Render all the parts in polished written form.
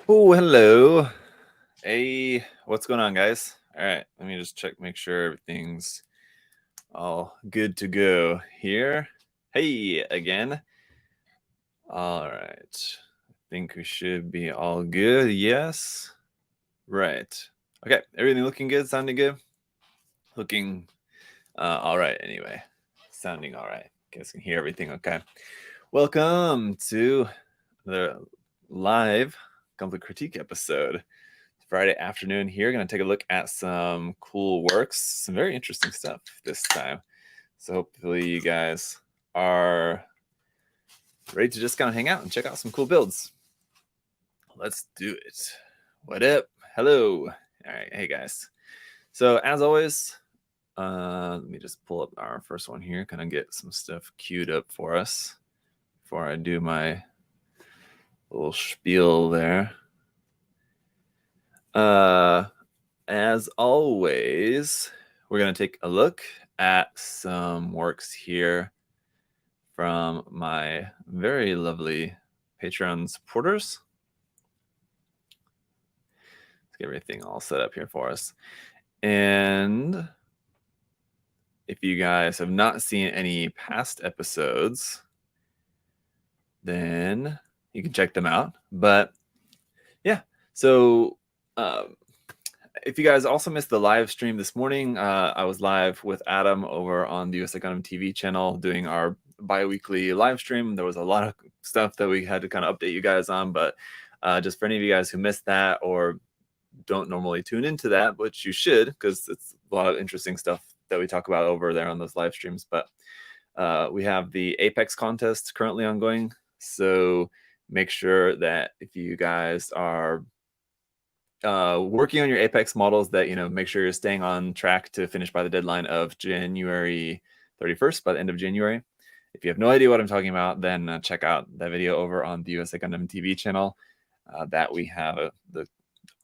Oh, hello. Hey, what's going on, guys? All right, let me just check, make sure everything's all good to go here. Hey, again. All right. I think we should be all good. Yes. Right. Okay, everything looking good, sounding good? Looking all right, anyway. Sounding all right. Guys can hear everything okay. Welcome to the live Gunpla critique episode. Friday afternoon here. Going to take a look at some cool works, some very interesting stuff this time. So hopefully you guys are ready to just kind of hang out and check out some cool builds. Let's do it. What up? Hello. All right. Hey, guys. So as always, let me just pull up our first one here, kind of get some stuff queued up for us before I do my little spiel there. As always, we're going to take a look at some works here from my very lovely Patreon supporters. Let's get everything all set up here for us. And if you guys have not seen any past episodes, then you can check them out. But yeah, so if you guys also missed the live stream this morning, I was live with Adam over on the USA Gundam TV channel doing our bi-weekly live stream. There was a lot of stuff that we had to kind of update you guys on, but just for any of you guys who missed that or don't normally tune into that, which you should, because it's a lot of interesting stuff that we talk about over there on those live streams. But we have the Apex contest currently ongoing, so make sure that if you guys are working on your Apex models, that make sure you're staying on track to finish by the deadline of January 31st, by the end of January. If you have no idea what I'm talking about, then check out that video over on the USA Gundam TV channel. That we have the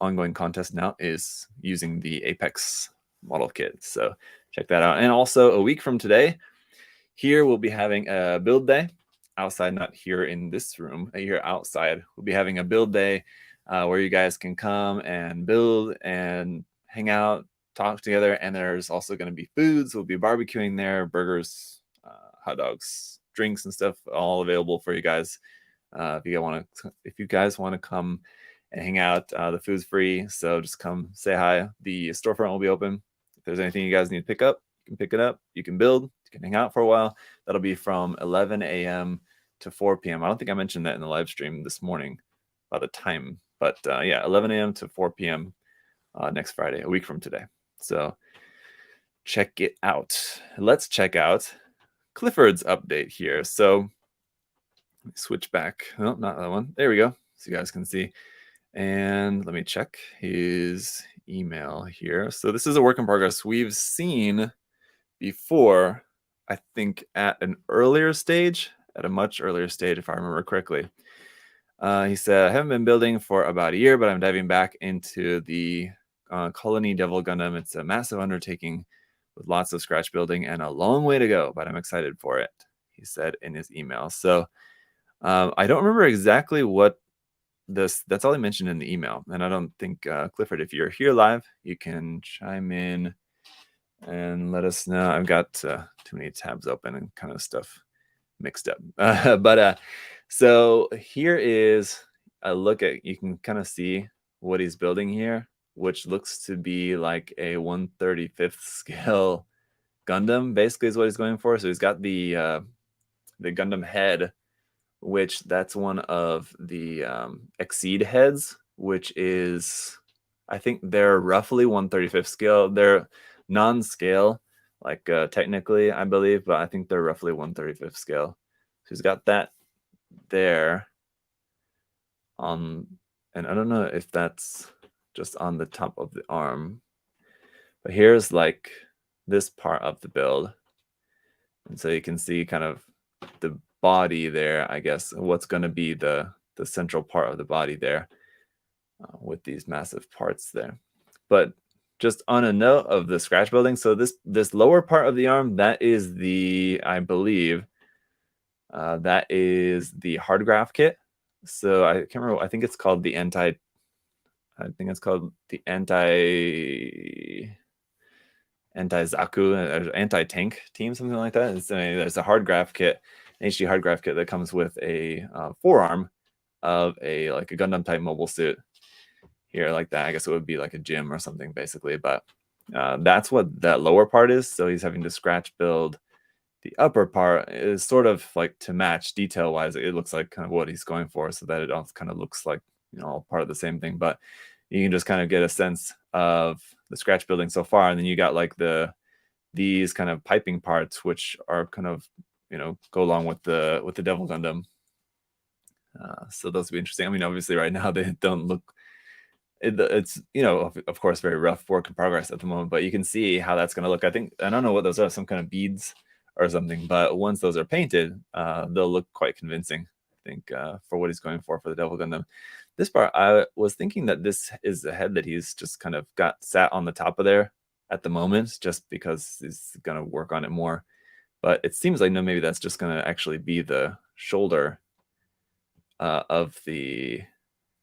ongoing contest now is using the Apex model kit, so check that out. And also a week from today, here we'll be having a build day outside, not here in this room, here outside. We'll be having a build day where you guys can come and build and hang out, talk together. And there's also going to be foods. We'll be barbecuing there, burgers, hot dogs, drinks and stuff, all available for you guys. If you guys want to come and hang out, the food's free. So just come say hi. The storefront will be open. If there's anything you guys need to pick up, you can pick it up. You can build. You can hang out for a while. That'll be from 11 a.m. to 4 p.m. I don't think I mentioned that in the live stream this morning about the time. But yeah, 11 a.m. to 4 p.m. Next Friday, a week from today. So check it out. Let's check out Clifford's update here. So let me switch back. Oh, not that one. There we go. So you guys can see. And let me check his email here. So this is a work in progress we've seen before, I think at an earlier stage, at a much earlier stage, if I remember correctly. He said, I haven't been building for about a year, but I'm diving back into the Colony Devil Gundam. It's a massive undertaking with lots of scratch building and a long way to go, but I'm excited for it, he said in his email. So I don't remember exactly what that's all he mentioned in the email. And I don't think, Clifford, if you're here live, you can chime in and let us know. I've got too many tabs open and kind of stuff mixed up. But so here is a look at, you can kind of see what he's building here, which looks to be like a 1/35th scale Gundam, basically is what he's going for. So he's got the Gundam head, which that's one of the Exceed heads, which is, I think they're roughly 1/35th scale. They're non-scale, like technically, I believe, but I think they're roughly 1/35th scale. So he's got that there on, and I don't know if that's just on the top of the arm, but here's like this part of the build. And so you can see kind of the body there, I guess, what's going to be the central part of the body there with these massive parts there. But just on a note of the scratch building, so this lower part of the arm, that is the, I believe, that is the hard graph kit. So I can't remember. I think it's called the anti. I think it's called the anti-Zaku, anti-tank team, something like that. There's a hard graph kit, an HD hard graph kit that comes with a forearm of a Gundam type mobile suit here, like that. I guess it would be like a gym or something, basically. But that's what that lower part is. So he's having to scratch build. The upper part is sort of like to match detail wise. It looks like kind of what he's going for, so that it all kind of looks like all part of the same thing. But you can just kind of get a sense of the scratch building so far, and then you got like these kind of piping parts, which are kind of go along with the Devil Gundam. So those would be interesting. I mean, obviously, right now they don't look. It's of course very rough work in progress at the moment, but you can see how that's going to look. I don't know what those are, some kind of beads or something, but once those are painted, they'll look quite convincing, I think, for what he's going for the Devil Gundam. This part, I was thinking that this is the head that he's just kind of got sat on the top of there at the moment, just because he's going to work on it more. But it seems like, no, maybe that's just going to actually be the shoulder of the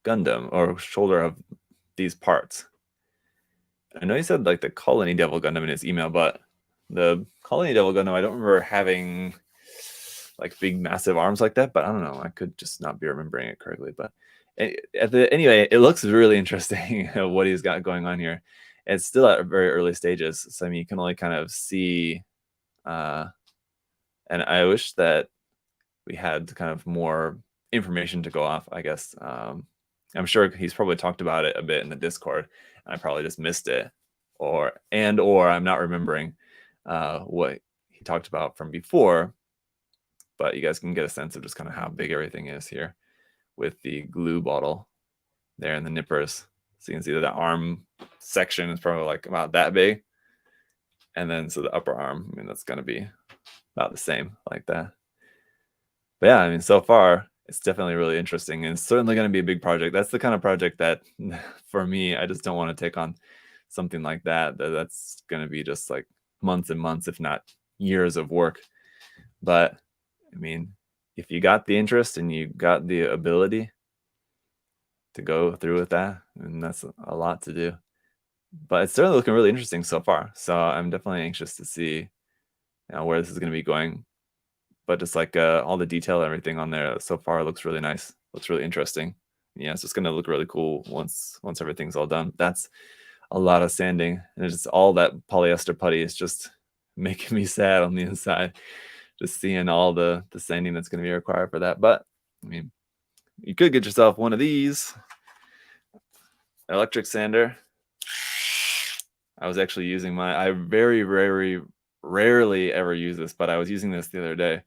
Gundam, or shoulder of these parts. I know he said like the Colony Devil Gundam in his email, but the Colony Devil Gundam, I don't remember having like big massive arms like that, but I don't know, I could just not be remembering it correctly. But anyway, it looks really interesting what he's got going on here. It's still at very early stages, so I mean, you can only kind of see and I wish that we had kind of more information to go off, I guess. I'm sure he's probably talked about it a bit in the Discord, and I probably just missed it, or I'm not remembering what he talked about from before. But you guys can get a sense of just kind of how big everything is here with the glue bottle there and the nippers. So you can see that the arm section is probably like about that big, and then so the upper arm, I mean, that's going to be about the same, like that. But yeah, I mean, so far it's definitely really interesting, and it's certainly going to be a big project. That's the kind of project that for me, I just don't want to take on something like that. That's going to be just like months and months, if not years of work. But I mean, if you got the interest and you got the ability to go through with that, and that's a lot to do. But it's certainly looking really interesting so far. So I'm definitely anxious to see where this is going to be going. But just like all the detail and everything on there so far looks really nice. Looks really interesting. Yeah, it's just going to look really cool once everything's all done. That's a lot of sanding, and it's all that polyester putty is just making me sad on the inside. Just seeing all the sanding that's going to be required for that. But I mean, you could get yourself one of these electric sander. I was actually using I very rarely ever use this, but I was using this the other day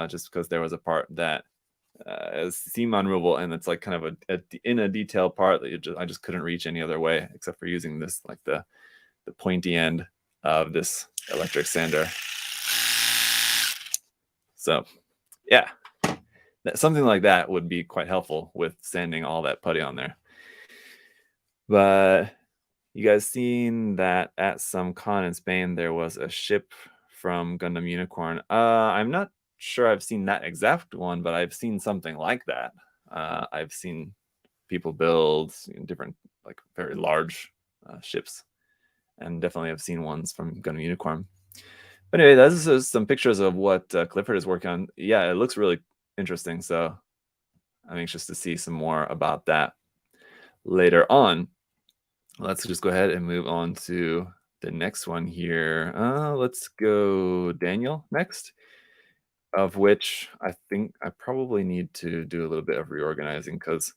just because there was a part that is seam unremovable, and it's like kind of in a detail part that I just couldn't reach any other way except for using this, like the pointy end of this electric sander. So yeah, something like that would be quite helpful with sanding all that putty on there. But you guys seen that at some con in Spain there was a ship from Gundam Unicorn? I'm not sure I've seen that exact one, but I've seen something like that. I've seen people build different, like very large ships, and definitely have seen ones from Gundam Unicorn. But anyway, this is some pictures of what Clifford is working on. Yeah, it looks really interesting. So I'm anxious to see some more about that later on. Let's just go ahead and move on to the next one here. Let's go Daniel next, of which I think I probably need to do a little bit of reorganizing because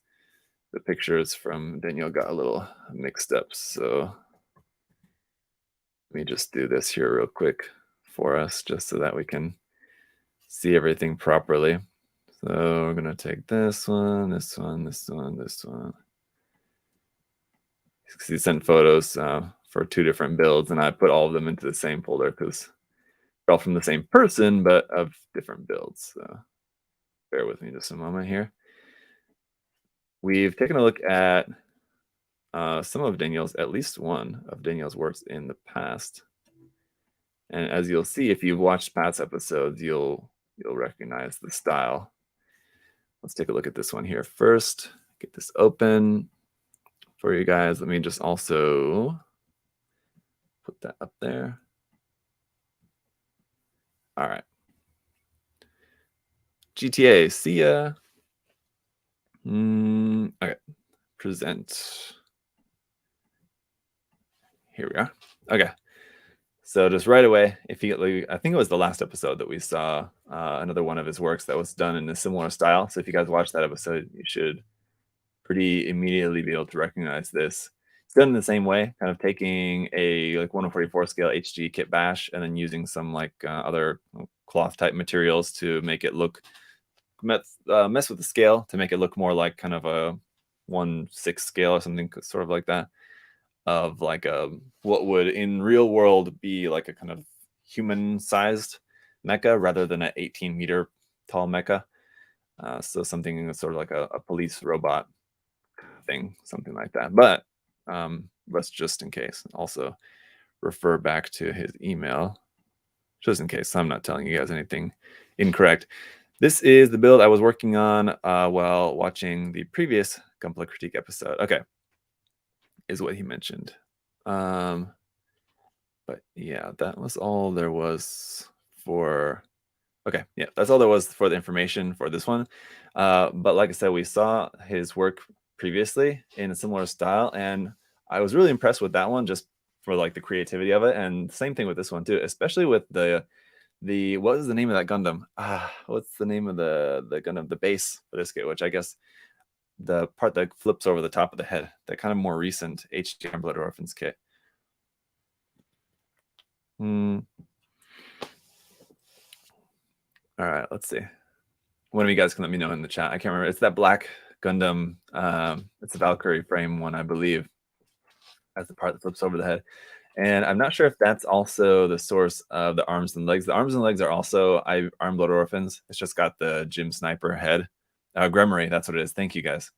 the pictures from Daniel got a little mixed up. So let me just do this here real quick for us, just so that we can see everything properly. So we're going to take this one, this one, this one, this one. He sent photos for 2 different builds, and I put all of them into the same folder because they're all from the same person, but of different builds. So bear with me just a moment here. We've taken a look at some of Daniel's, at least one of Daniel's works in the past. And as you'll see, if you've watched past episodes, you'll recognize the style. let's take a look at this one here first. Get this open for you guys. Let me just also put that up there. All right. GTA, see ya. Okay, present. Here we are. Okay. So just right away, if you like, I think it was the last episode that we saw another one of his works that was done in a similar style. So if you guys watched that episode, you should pretty immediately be able to recognize this. It's done in the same way, kind of taking a like 1/44 scale HG kit bash and then using some like other cloth type materials to make it look mess with the scale to make it look more like kind of a 1/6 scale or something sort of like that, of like a what would in real world be like a kind of human sized mecha rather than an 18-meter tall mecha. So something that's sort of like a police robot thing, something like that. But let's just in case also refer back to his email, just in case I'm not telling you guys anything incorrect. This is the build I was working on while watching the previous Gunpla critique episode. Okay, is what he mentioned. But yeah, that was all there was for. Okay, yeah, that's all there was for the information for this one. But like I said, we saw his work previously in a similar style, and I was really impressed with that one just for like the creativity of it. And same thing with this one too, especially with the what is the name of that Gundam? What's the name of the Gundam, the base for this kit, which I guess the part that flips over the top of the head, that kind of more recent HG Blood Orphans kit. All right, let's see. One of you guys can let me know in the chat. I can't remember. It's that black Gundam. It's a Valkyrie frame one, I believe. That's the part that flips over the head. And I'm not sure if that's also the source of the arms and legs. The arms and legs are also Armed Blood Orphans. It's just got the Jim Sniper head. Gremory, that's what it is. Thank you, guys.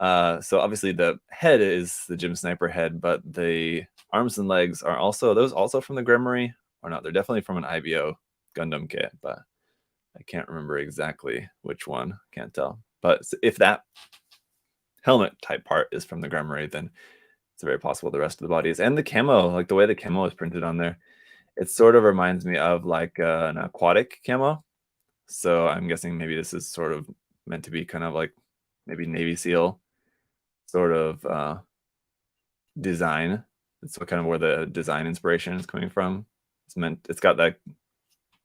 So obviously the head is the Jim Sniper head, but the arms and legs are those also from the Gremory or not? They're definitely from an IBO Gundam kit, but I can't remember exactly which one. Can't tell. But if that helmet type part is from the Gremory, then it's very possible the rest of the body is. And the camo, like the way the camo is printed on there, it sort of reminds me of like an aquatic camo. So I'm guessing maybe this is sort of meant to be kind of like maybe Navy SEAL sort of design. It's kind of where the design inspiration is coming from. It's got that,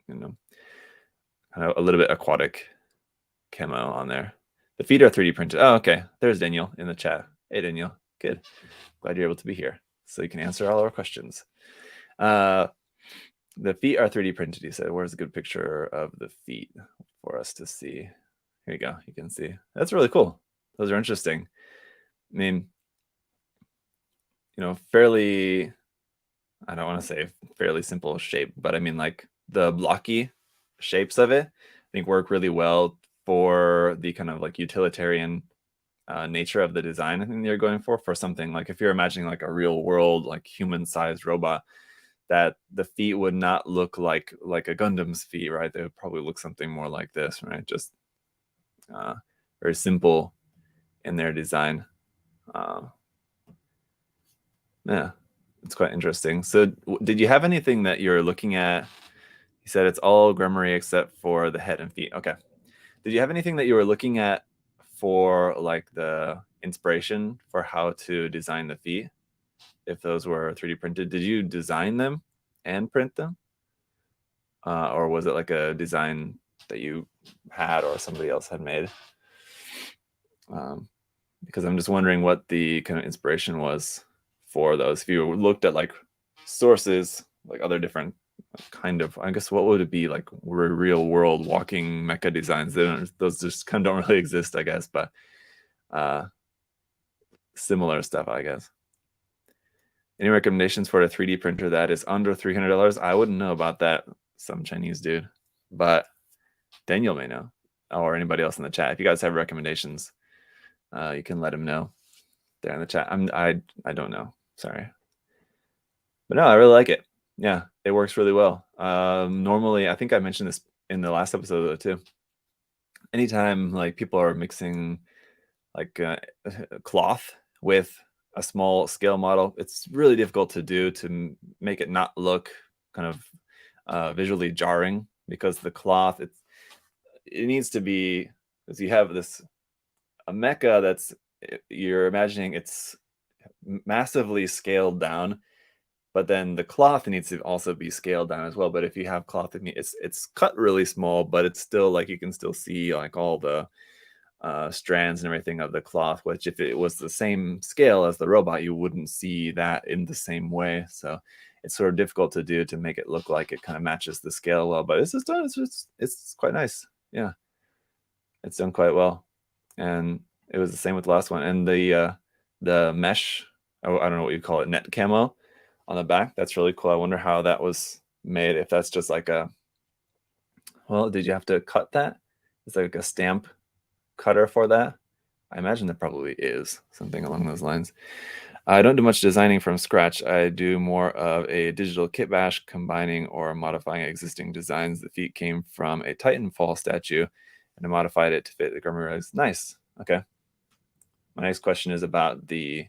kind of a little bit aquatic camo on there. The feet are 3D printed. Oh, okay. There's Daniel in the chat. Hey, Daniel. Good. Glad you're able to be here so you can answer all our questions. The feet are 3D printed, he said. Where's a good picture of the feet for us to see? Here you go. You can see. That's really cool. Those are interesting. I mean, fairly, I don't want to say fairly simple shape, but I mean like the blocky shapes of it, I think work really well for the kind of like utilitarian nature of the design I think you're going for something like if you're imagining like a real world like human sized robot, that the feet would not look like a Gundam's feet, right? They would probably look something more like this, right? Just very simple in their design. Yeah, it's quite interesting. So did you have anything that you're looking at? He said it's all Gremory except for the head and feet. Okay. Did you have anything that you were looking at for like the inspiration for how to design the feet? If those were 3D printed, did you design them and print them? Or was it like a design that you had or somebody else had made? Because I'm just wondering what the kind of inspiration was for those. If you looked at like sources, like other different kind of, I guess, what would it be like real world walking mecha designs? Those just kind of don't really exist, I guess, but similar stuff, I guess. Any recommendations for a 3D printer that is under $300? I wouldn't know about that, some Chinese dude, but Daniel may know, or anybody else in the chat. If you guys have recommendations, you can let him know there in the chat. I don't know, sorry, but no, I really like it. Yeah, it works really well. Normally, I think I mentioned this in the last episode too. anytime like people are mixing like cloth with a small scale model, it's really difficult to do to make it not look kind of visually jarring, because the cloth, it needs to be, because you have this a mecha that's, you're imagining it's massively scaled down, but then the cloth needs to also be scaled down as well. But if you have cloth, it's cut really small, but it's still like you can still see like all the strands and everything of the cloth, which if it was the same scale as the robot, you wouldn't see that in the same way. So it's sort of difficult to do to make it look like it kind of matches the scale well, but it's just done. It's quite nice. Yeah, it's done quite well. And it was the same with the last one. And the mesh, I don't know what you call it, net camo on the back, that's really cool. I wonder how that was made. If that's just like a, well, did you have to cut that? It's like a stamp cutter for that. I imagine there probably is something along those lines. I don't do much designing from scratch. I do more of a digital kit bash, combining or modifying existing designs. The feet came from a Titanfall statue, and I modified it to fit the Gummy Regs. Nice. Okay. My next question is about the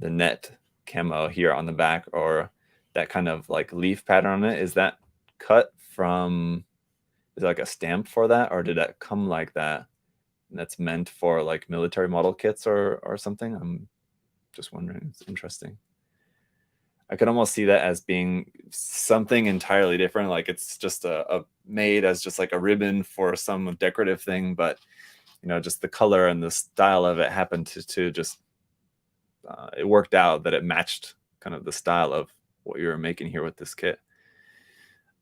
net camo here on the back, or that kind of like leaf pattern on it. Is that cut from, is it like a stamp for that, or did that come like that? And that's meant for like military model kits or something? I'm just wondering. It's interesting. I could almost see that as being something entirely different. Like it's just a made as just like a ribbon for some decorative thing, but you know, just the color and the style of it happened to just it worked out that it matched kind of the style of what you were making here with this kit.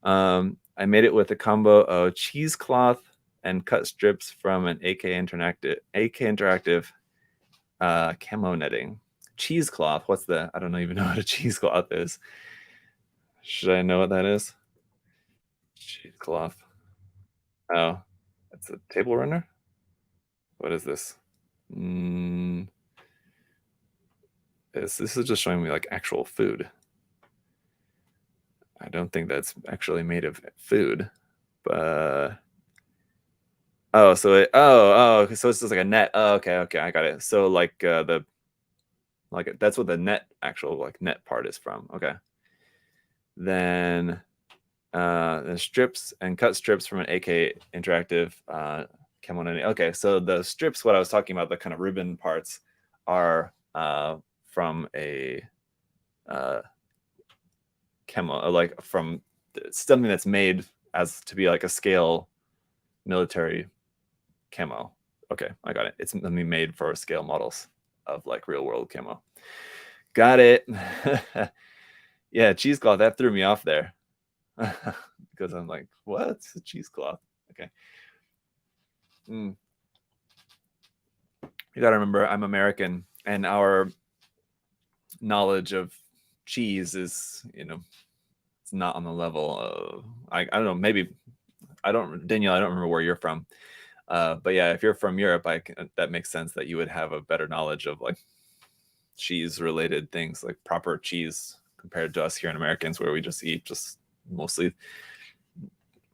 I made it with a combo of cheesecloth and cut strips from an AK Interactive camo netting. Cheesecloth, what's the, I don't even know what a cheesecloth is. Should I know what that is? Cheesecloth. Oh, it's a table runner? What is this? This is just showing me like actual food. I don't think that's actually made of food, but oh, so so it's just like a net. Oh, okay, I got it. So like that's what the net, actual like net part is from. Okay. Then the strips and cut strips from an AK Interactive camo netting. Okay, so the strips, what I was talking about, the kind of ribbon parts, are from a camo, like from something that's made as to be like a scale military camo. Okay, I got it. It's made for scale models of like real world camo. Got it. Yeah, cheesecloth, that threw me off there. Because I'm like, what's a cheesecloth? Okay. You gotta remember, I'm American, and our knowledge of cheese is, you know, it's not on the level of, I don't know, maybe Danielle, I don't remember where you're from. But yeah, if you're from Europe, that makes sense that you would have a better knowledge of like cheese related things, like proper cheese, compared to us here in Americans, where we just eat just mostly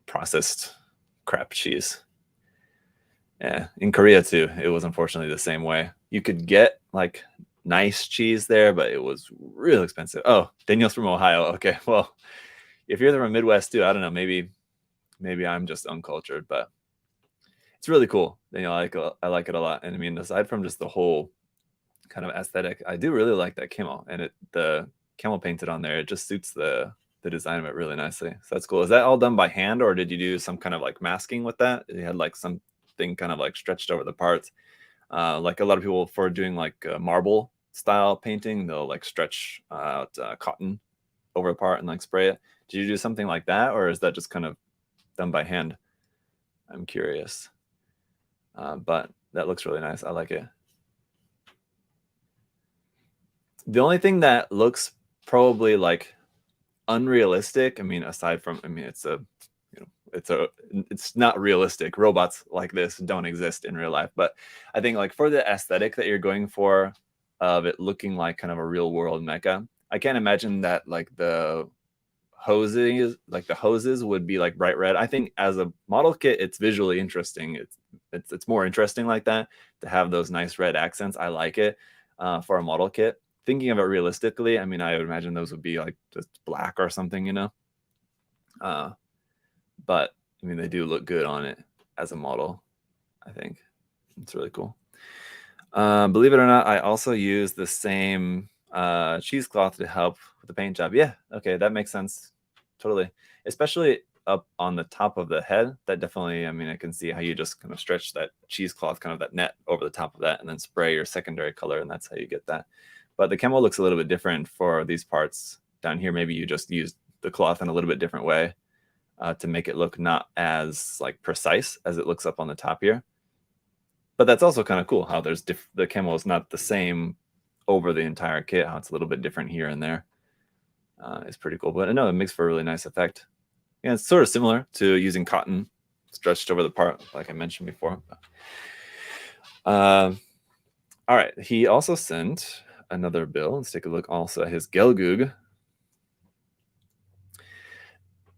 processed crap cheese. Yeah, in Korea too, it was unfortunately the same way. You could get like nice cheese there, but it was real expensive. Oh, Daniel's from Ohio. Okay, well, if you're from Midwest too, I don't know, maybe I'm just uncultured, but it's really cool. Daniel, I like it a lot. And I mean, aside from just the whole kind of aesthetic, I do really like that camo, and the camo painted on there, it just suits the design of it really nicely. So that's cool. Is that all done by hand, or did you do some kind of like masking with that? You had like something kind of like stretched over the parts, like a lot of people for doing like marble style painting, they'll like stretch out cotton over a part and like spray it. Did you do something like that, or is that just kind of done by hand? I'm curious. But that looks really nice. I like it. The only thing that looks probably like unrealistic, I mean, aside from, I mean, it's not realistic. Robots like this don't exist in real life, but I think like for the aesthetic that you're going for, of it looking like kind of a real world mecha, I can't imagine that like the hoses, like the hoses would be like bright red. I think as a model kit, it's visually interesting. It's more interesting like that, to have those nice red accents. I like it for a model kit. Thinking of it realistically, I mean, I would imagine those would be like just black or something, you know. But I mean, they do look good on it as a model. I think it's really cool. Believe it or not, I also use the same cheesecloth to help with the paint job. Yeah, okay, that makes sense. Totally. Especially up on the top of the head. That definitely, I mean, I can see how you just kind of stretch that cheesecloth, kind of that net over the top of that, and then spray your secondary color, and that's how you get that. But the camo looks a little bit different for these parts down here. Maybe you just use the cloth in a little bit different way to make it look not as like precise as it looks up on the top here. But that's also kind of cool how there's the camo is not the same over the entire kit, how it's a little bit different here and there. It's pretty cool. But no, it makes for a really nice effect. Yeah, it's sort of similar to using cotton stretched over the part, like I mentioned before. All right, he also sent another bill. Let's take a look also at his Gelgoog.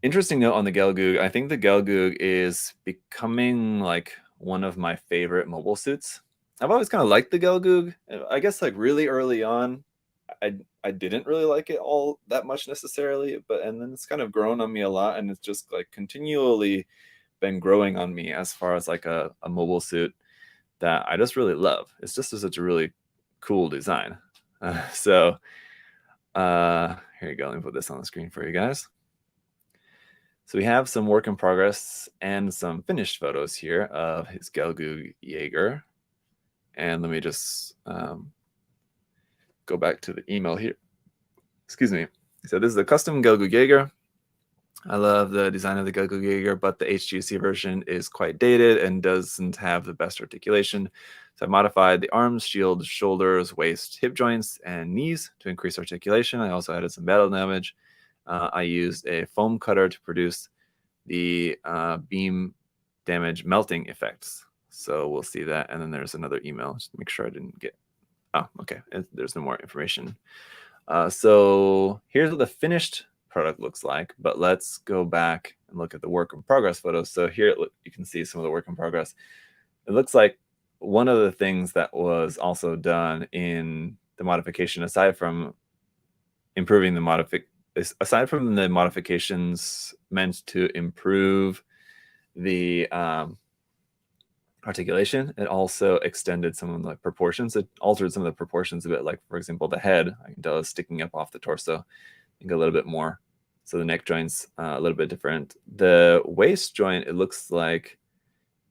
Interesting note on the Gelgoog. I think the Gelgoog is becoming like one of my favorite mobile suits. I've always kind of liked the Gelgoog. I guess like really early on, I didn't really like it all that much necessarily, and then it's kind of grown on me a lot, and it's just like continually been growing on me as far as like a mobile suit that I just really love. It's just such a really cool design. So here you go. Let me put this on the screen for you guys. So we have some work in progress and some finished photos here of his Gelgoog Jaeger. And let me just go back to the email here. Excuse me. So this is a custom Gelgoog Jaeger. I love the design of the Gelgoog Jaeger, but the HGC version is quite dated and doesn't have the best articulation. So I modified the arms, shield, shoulders, waist, hip joints, and knees to increase articulation. I also added some battle damage. I used a foam cutter to produce the beam damage melting effects. So we'll see that. And then there's another email. Just to make sure I didn't get... Oh, okay. There's no more information. So here's what the finished product looks like. But let's go back and look at the work in progress photos. So here you can see some of the work in progress. It looks like one of the things that was also done in the modification, aside from improving the modifications meant to improve the articulation, it also extended some of the proportions. It altered some of the proportions a bit. Like, for example, the head, I can tell, is sticking up off the torso. I think a little bit more. So the neck joint's a little bit different. The waist joint, it looks like,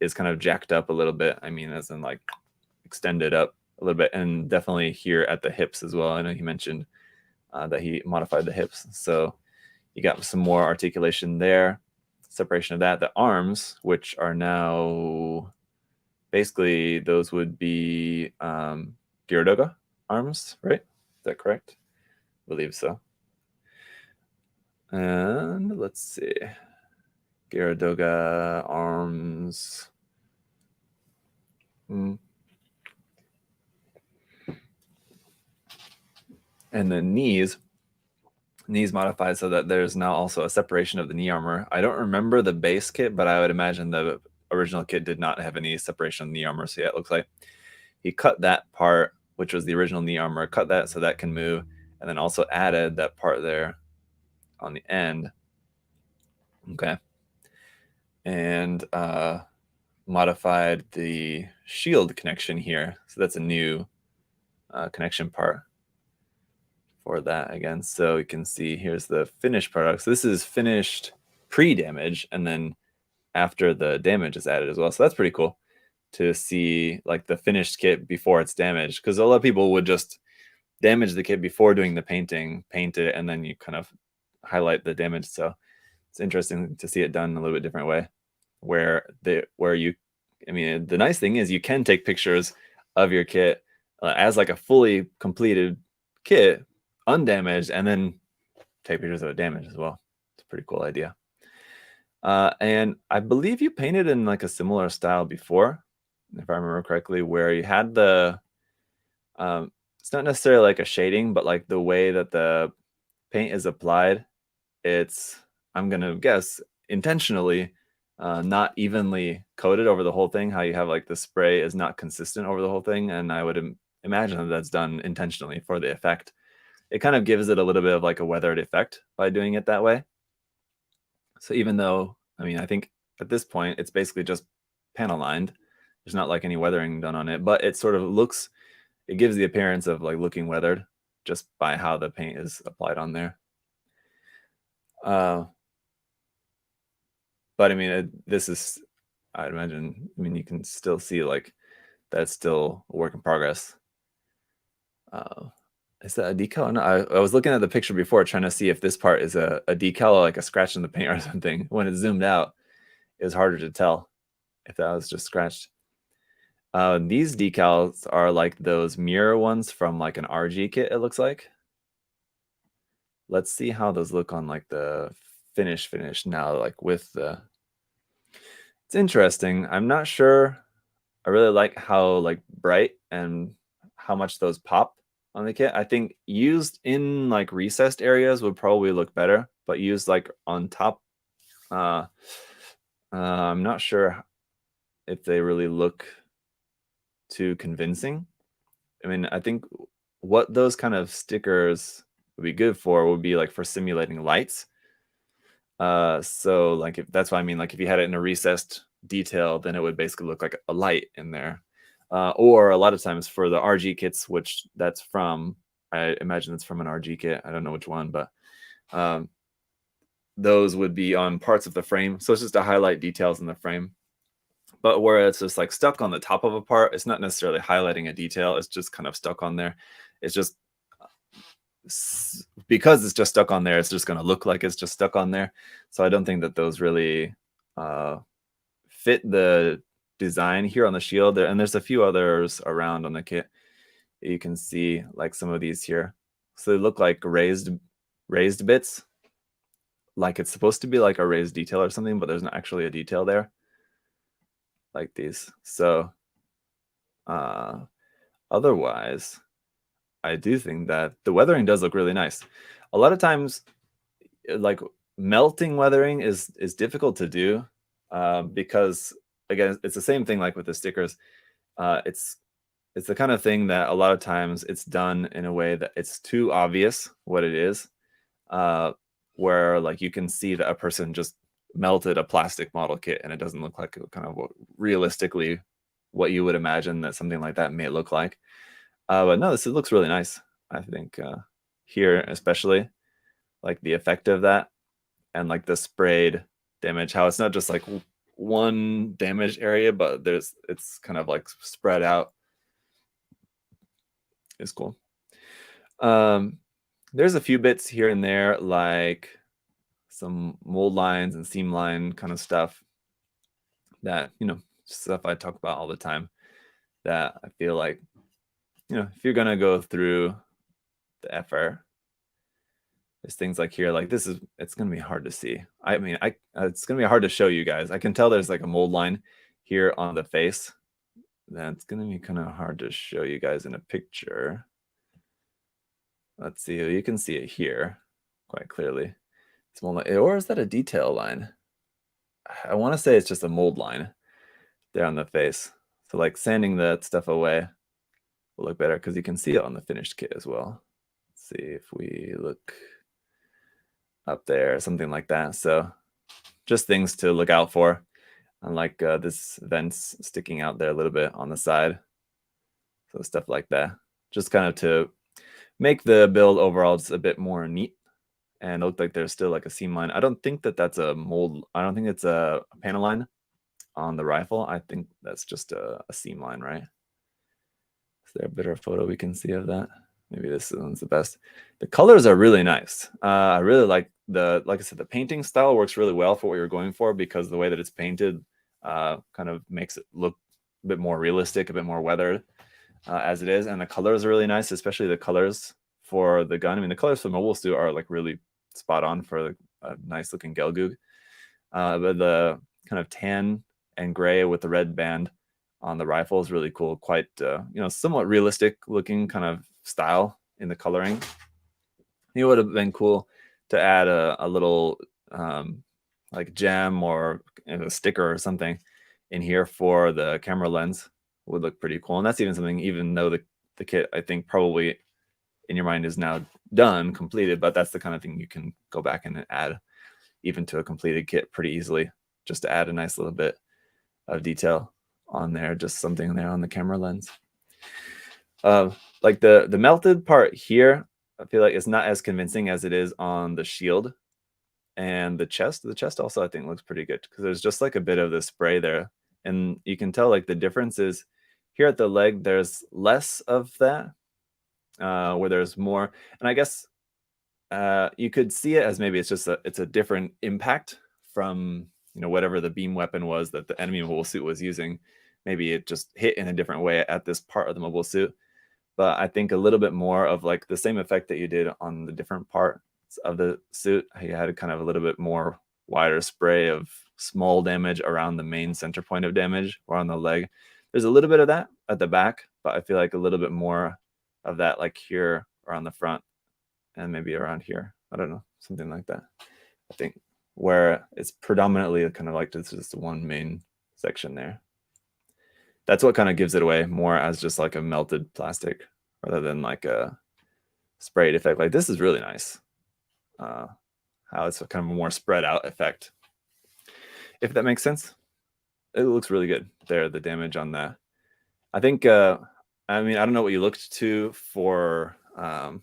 is kind of jacked up a little bit. I mean, as in like extended up a little bit, and definitely here at the hips as well. I know he mentioned that he modified the hips. So you got some more articulation there. Separation of that. The arms, which are now basically, those would be Gyaradoga arms, right? Is that correct? I believe so. And let's see. Gyaradoga arms. And the knees modified so that there's now also a separation of the knee armor. I don't remember the base kit, but I would imagine the original kit did not have any separation of the knee armor. So yeah, it looks like he cut that part, which was the original knee armor, cut that so that can move, and then also added that part there on the end. Okay. And modified the shield connection here. So that's a new connection part for that again. So you can see here's the finished product. So this is finished pre-damage, and then after the damage is added as well. So that's pretty cool to see, like, the finished kit before it's damaged, because a lot of people would just damage the kit before doing the painting, paint it, and then you kind of highlight the damage. So it's interesting to see it done in a little bit different way, where you, I mean, the nice thing is you can take pictures of your kit as like a fully completed kit, undamaged, and then take pictures of it damaged as well. It's a pretty cool idea. And I believe you painted in like a similar style before, if I remember correctly, where you had the, it's not necessarily like a shading, but like the way that the paint is applied it's, I'm gonna guess, intentionally not evenly coated over the whole thing. How you have like the spray is not consistent over the whole thing, and I would imagine that that's done intentionally for the effect. It kind of gives it a little bit of like a weathered effect by doing it that way. So even though, I mean, I think at this point it's basically just panel lined. There's not like any weathering done on it, but it sort of looks, it gives the appearance of like looking weathered just by how the paint is applied on there. But I mean, this is, I'd imagine, I mean, you can still see like that's still a work in progress. Is that a decal? No, I was looking at the picture before trying to see if this part is a decal or like a scratch in the paint or something. When it zoomed out, it was harder to tell if that was just scratched. These decals are like those mirror ones from like an RG kit, it looks like. Let's see how those look on like the finish now, like with the, it's interesting. I'm not sure. I really like how like bright and how much those pop on the kit. I think used in like recessed areas would probably look better, but used like on top, I'm not sure if they really look too convincing. I mean, I think what those kind of stickers would be good for would be like for simulating lights. So like if that's what I mean, like if you had it in a recessed detail, then it would basically look like a light in there. Or a lot of times for the RG kits, which that's from, I imagine it's from an RG kit. I don't know which one, but those would be on parts of the frame. So it's just to highlight details in the frame. But where it's just like stuck on the top of a part, it's not necessarily highlighting a detail. It's just kind of stuck on there. It's just, because it's just stuck on there, it's just going to look like it's just stuck on there. So I don't think that those really fit the design here on the shield there. And there's a few others around on the kit. You can see like some of these here. So they look like raised bits, like it's supposed to be like a raised detail or something, but there's not actually a detail there, like these. So otherwise, I do think that the weathering does look really nice. A lot of times, like melting weathering is difficult to do because again, it's the same thing like with the stickers. It's the kind of thing that a lot of times it's done in a way that it's too obvious what it is, where like you can see that a person just melted a plastic model kit and it doesn't look like kind of realistically what you would imagine that something like that may look like. But no, it looks really nice. I think here especially like the effect of that and like the sprayed damage, how it's not just like one damaged area, but it's kind of like spread out. It's cool. There's a few bits here and there, like some mold lines and seam line kind of stuff that, you know, stuff I talk about all the time that I feel like, you know, if you're going to go through the FR, there's things like here, like this is, it's going to be hard to see. I mean, it's going to be hard to show you guys. I can tell there's like a mold line here on the face. That's going to be kind of hard to show you guys in a picture. Let's see, you can see it here quite clearly. It's mold line, or is that a detail line? I want to say it's just a mold line there on the face. So like sanding that stuff away will look better because you can see it on the finished kit as well. Let's see if we look up there, something like that. So just things to look out for. And like this vents sticking out there a little bit on the side. So stuff like that. Just kind of to make the build overall just a bit more neat. And it looked like there's still like a seam line. I don't think that that's a mold. I don't think it's a panel line on the rifle. I think that's just a seam line, right? Is there a better photo we can see of that? Maybe this one's the best. The colors are really nice. I really like like I said, the painting style works really well for what you're going for because the way that it's painted kind of makes it look a bit more realistic, a bit more weathered as it is. And the colors are really nice, especially the colors for the gun. I mean, the colors for Mobile Suit are like really spot on for a nice looking Gelgoog. But the kind of tan and gray with the red band on the rifle is really cool. Quite, you know, somewhat realistic looking kind of style in the coloring. It would have been cool to add a little like gem or a sticker or something in here for the camera lens would look pretty cool. And that's even something, even though the kit, I think, probably in your mind is now done, completed, but that's the kind of thing you can go back and add even to a completed kit pretty easily, just to add a nice little bit of detail on there, just something there on the camera lens. Like the melted part here, I feel like it's not as convincing as it is on the shield and the chest. The chest also, I think, looks pretty good because there's just like a bit of the spray there. And you can tell like the difference is here at the leg, there's less of that, where there's more. And I guess you could see it as maybe it's just it's a different impact from, you know, whatever the beam weapon was that the enemy mobile suit was using. Maybe it just hit in a different way at this part of the mobile suit. But I think a little bit more of like the same effect that you did on the different parts of the suit. You had kind of a little bit more wider spray of small damage around the main center point of damage or on the leg. There's a little bit of that at the back, but I feel like a little bit more of that like here or on the front and maybe around here. I don't know, something like that. I think where it's predominantly kind of like this is the one main section there. That's what kind of gives it away more as just like a melted plastic rather than like a sprayed effect. Like this is really nice. How it's a kind of a more spread out effect. If that makes sense. It looks really good there, the damage on that. I think, I mean, I don't know what you looked to for kind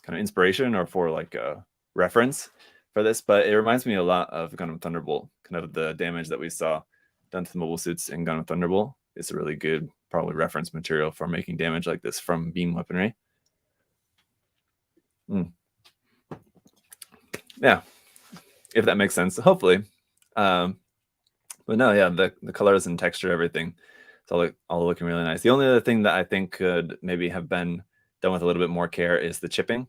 of inspiration or for like a reference for this, but it reminds me a lot of Gundam Thunderbolt, kind of the damage that we saw done to the mobile suits in Gundam Thunderbolt. It's a really good, probably reference material for making damage like this from beam weaponry. Yeah, if that makes sense, hopefully. But no, yeah, the colors and texture, everything, it's all looking really nice. The only other thing that I think could maybe have been done with a little bit more care is the chipping.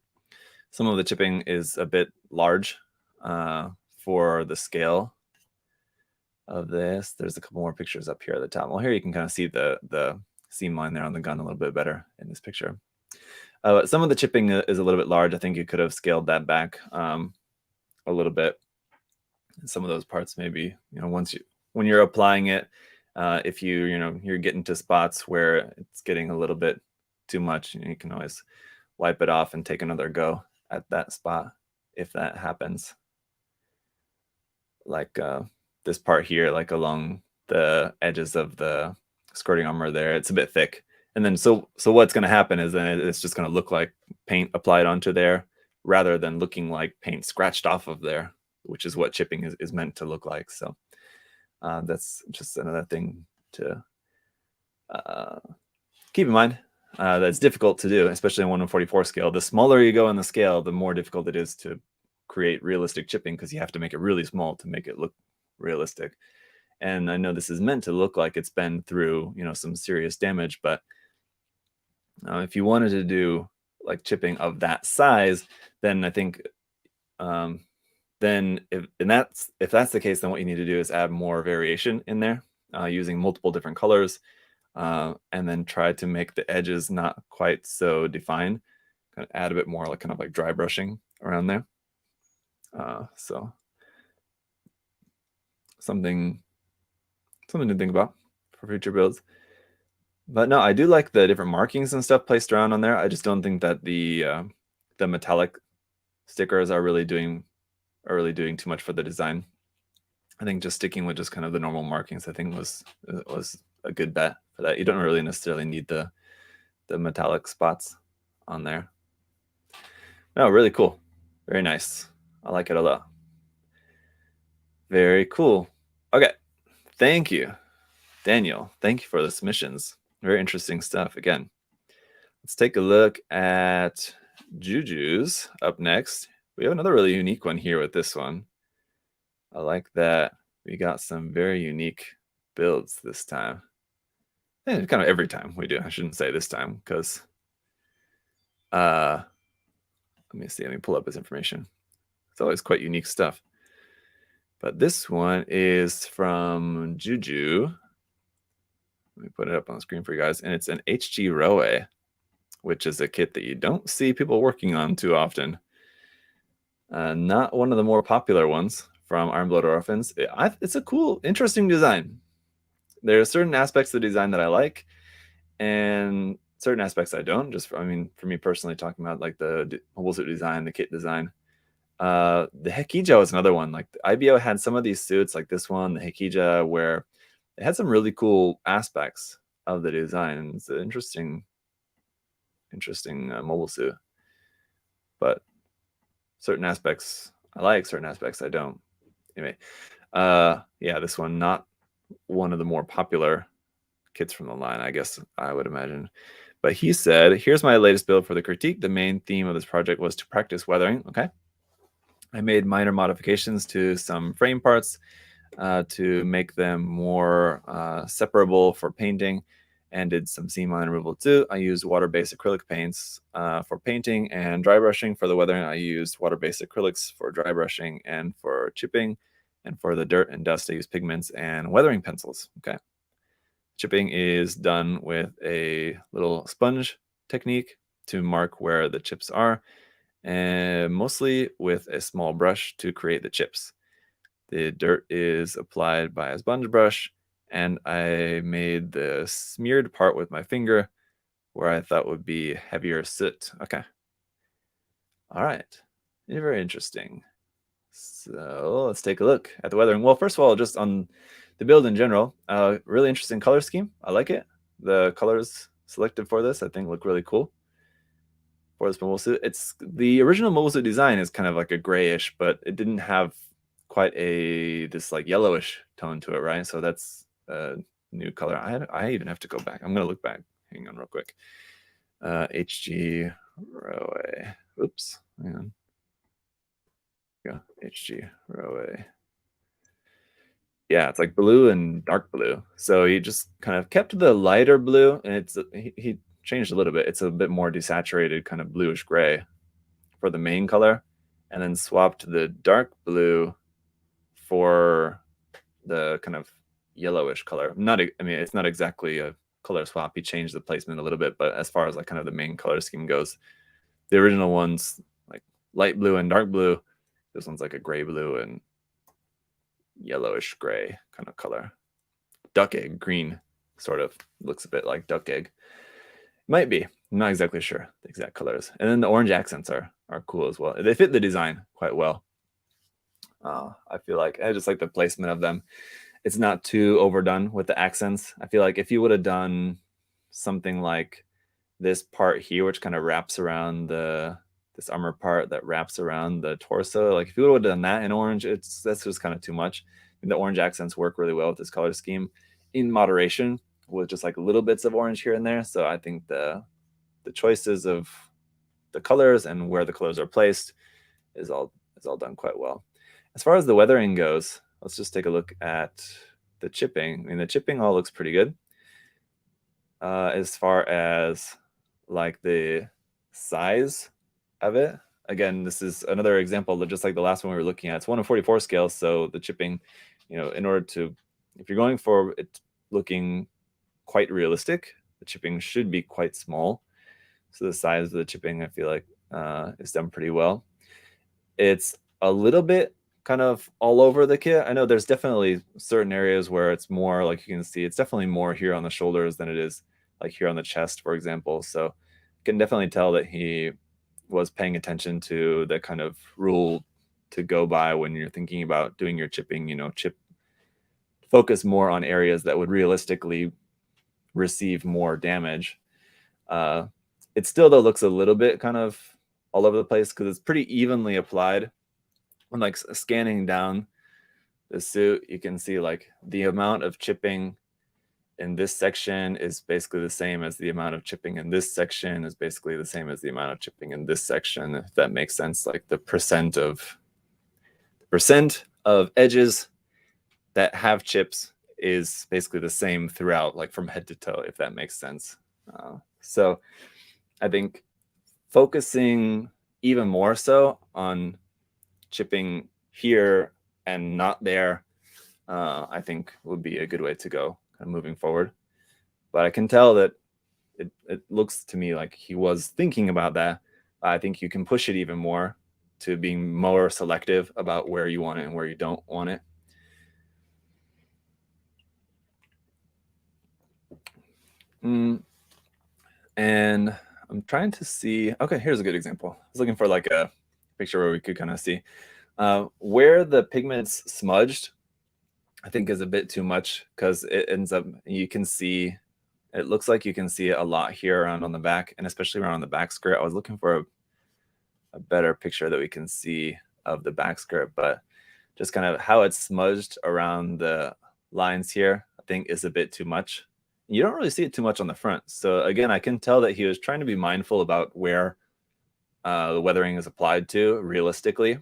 Some of the chipping is a bit large for the scale of this. There's a couple more pictures up here at the top. Well, here you can kind of see the seam line there on the gun a little bit better in this picture. Some of the chipping is a little bit large. I think you could have scaled that back a little bit. Some of those parts, maybe, you know, when you're applying it, if you're getting to spots where it's getting a little bit too much, you can always wipe it off and take another go at that spot if that happens. Like this part here, like along the edges of the skirting armor there, it's a bit thick. And then so what's going to happen is then it's just going to look like paint applied onto there rather than looking like paint scratched off of there, which is what chipping is meant to look like. So that's just another thing to keep in mind. That's difficult to do, especially in 1/44 scale. The smaller you go in the scale, the more difficult it is to create realistic chipping because you have to make it really small to make it look realistic. And I know this is meant to look like it's been through, you know, some serious damage, but if you wanted to do like chipping of that size, then I think then if that's the case, then what you need to do is add more variation in there using multiple different colors, and then try to make the edges not quite so defined. Kind of add a bit more like kind of like dry brushing around there. So something to think about for future builds. But no, I do like the different markings and stuff placed around on there. I just don't think that the metallic stickers are really doing too much for the design. I think just sticking with just kind of the normal markings, I think was a good bet for that. You don't really necessarily need the metallic spots on there. No, really cool. Very nice. I like it a lot. Very cool. Okay. Thank you, Daniel. Thank you for the submissions. Very interesting stuff. Again, let's take a look at Juju's up next. We have another really unique one here with this one. I like that we got some very unique builds this time. And kind of every time we do. I shouldn't say this time because let me see. Let me pull up his information. It's always quite unique stuff. But this one is from Juju. Let me put it up on the screen for you guys. And it's an HG Roe, which is a kit that you don't see people working on too often. Not one of the more popular ones from Iron Blood Orphans. It's a cool, interesting design. There are certain aspects of the design that I like, and certain aspects I don't. I mean, for me personally, talking about like the mobile suit design, the kit design. The Hekija was another one. Like the IBO had some of these suits, like this one, the Hekija, where it had some really cool aspects of the design. It's an interesting mobile suit, but certain aspects I like, certain aspects I don't. Anyway, yeah, this one not one of the more popular kits from the line, I guess I would imagine. But he said, "Here's my latest build for the critique. The main theme of this project was to practice weathering." Okay. I made minor modifications to some frame parts to make them more separable for painting, and did some seam line removal too. I used water-based acrylic paints for painting, and dry brushing for the weathering. I used water-based acrylics for dry brushing and for chipping, and for the dirt and dust I used pigments and weathering pencils. Okay. Chipping is done with a little sponge technique to mark where the chips are, and mostly with a small brush to create the chips. The dirt is applied by a sponge brush, and I made the smeared part with my finger where I thought would be heavier soot. Okay. All right. Very interesting. So let's take a look at the weathering. Well, first of all, just on the build in general, really interesting color scheme. I like it. The colors selected for this, I think, look really cool for this mobile suit. It's the original mobile suit design is kind of like a grayish, but it didn't have quite this like yellowish tone to it, right? So that's a new color. I even have to go back. I'm gonna look back. Hang on real quick. HG Rowe. Oops. Hang on. Yeah, HG Rowe. Yeah, it's like blue and dark blue. So he just kind of kept the lighter blue, and he changed a little bit. It's a bit more desaturated, kind of bluish gray for the main color, and then swapped the dark blue for the kind of yellowish color. I mean, it's not exactly a color swap. He changed the placement a little bit, but as far as like kind of the main color scheme goes, the original ones like light blue and dark blue. This one's like a gray blue and yellowish gray kind of color. Duck egg green, sort of looks a bit like duck egg. Might be. I'm not exactly sure the exact colors. And then the orange accents are cool as well. They fit the design quite well. I feel like I just like the placement of them. It's not too overdone with the accents. I feel like if you would have done something like this part here, which kind of wraps around this armor part that wraps around the torso, like if you would have done that in orange, that's just kind of too much. And the orange accents work really well with this color scheme in moderation, with just like little bits of orange here and there. So I think the choices of the colors and where the colors are placed is all done quite well. As far as the weathering goes, let's just take a look at the chipping. I mean, the chipping all looks pretty good. As far as like the size of it, again, this is another example of just like the last one we were looking at. It's 1/44 scale, so the chipping, in order to, if you're going for it looking quite realistic, the chipping should be quite small. So the size of the chipping, I feel like, is done pretty well. It's a little bit kind of all over the kit. I know there's definitely certain areas where it's more, like you can see, it's definitely more here on the shoulders than it is like here on the chest, for example. So you can definitely tell that he was paying attention to the kind of rule to go by when you're thinking about doing your chipping, focus more on areas that would realistically receive more damage. It still though looks a little bit kind of all over the place because it's pretty evenly applied. When like scanning down the suit, you can see like the amount of chipping in this section is basically the same as the amount of chipping in this section is basically the same as the amount of chipping in this section, if that makes sense. Like the percent of edges that have chips is basically the same throughout, like from head to toe, if that makes sense. So I think focusing even more so on chipping here and not there, I think would be a good way to go kind of moving forward. But I can tell that it looks to me like he was thinking about that. I think you can push it even more to being more selective about where you want it and where you don't want it. And I'm trying to see, okay, here's a good example. I was looking for like a picture where we could kind of see where the pigment's smudged. I think is a bit too much, because it ends up, you can see, it looks like you can see it a lot here around on the back, and especially around the back skirt. I was looking for a better picture that we can see of the back skirt, but just kind of how it's smudged around the lines here, I think is a bit too much. You don't really see it too much on the front. So again, I can tell that he was trying to be mindful about where the weathering is applied to realistically.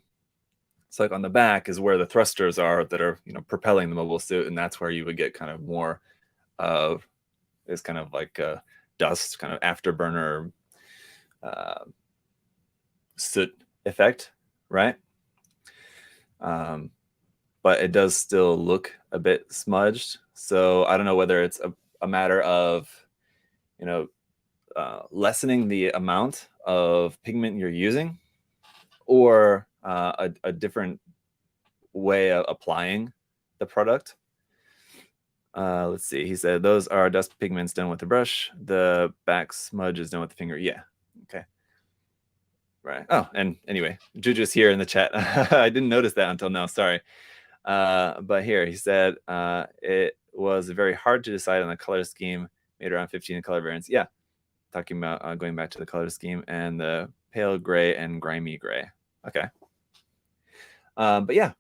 It's like on the back is where the thrusters are that are, propelling the mobile suit, and that's where you would get kind of more of this kind of like dust, kind of afterburner soot effect, right? But it does still look a bit smudged. So I don't know whether it's a matter of, lessening the amount of pigment you're using, or a different way of applying the product. Let's see. He said those are dust pigments done with the brush. The back smudge is done with the finger. Yeah. Okay. Right. Oh, and anyway, Juju's here in the chat. I didn't notice that until now. Sorry. But here he said it was very hard to decide on the color scheme. Made around 15 color variants. Yeah. Talking about going back to the color scheme and the pale gray and grimy gray. Okay. But yeah.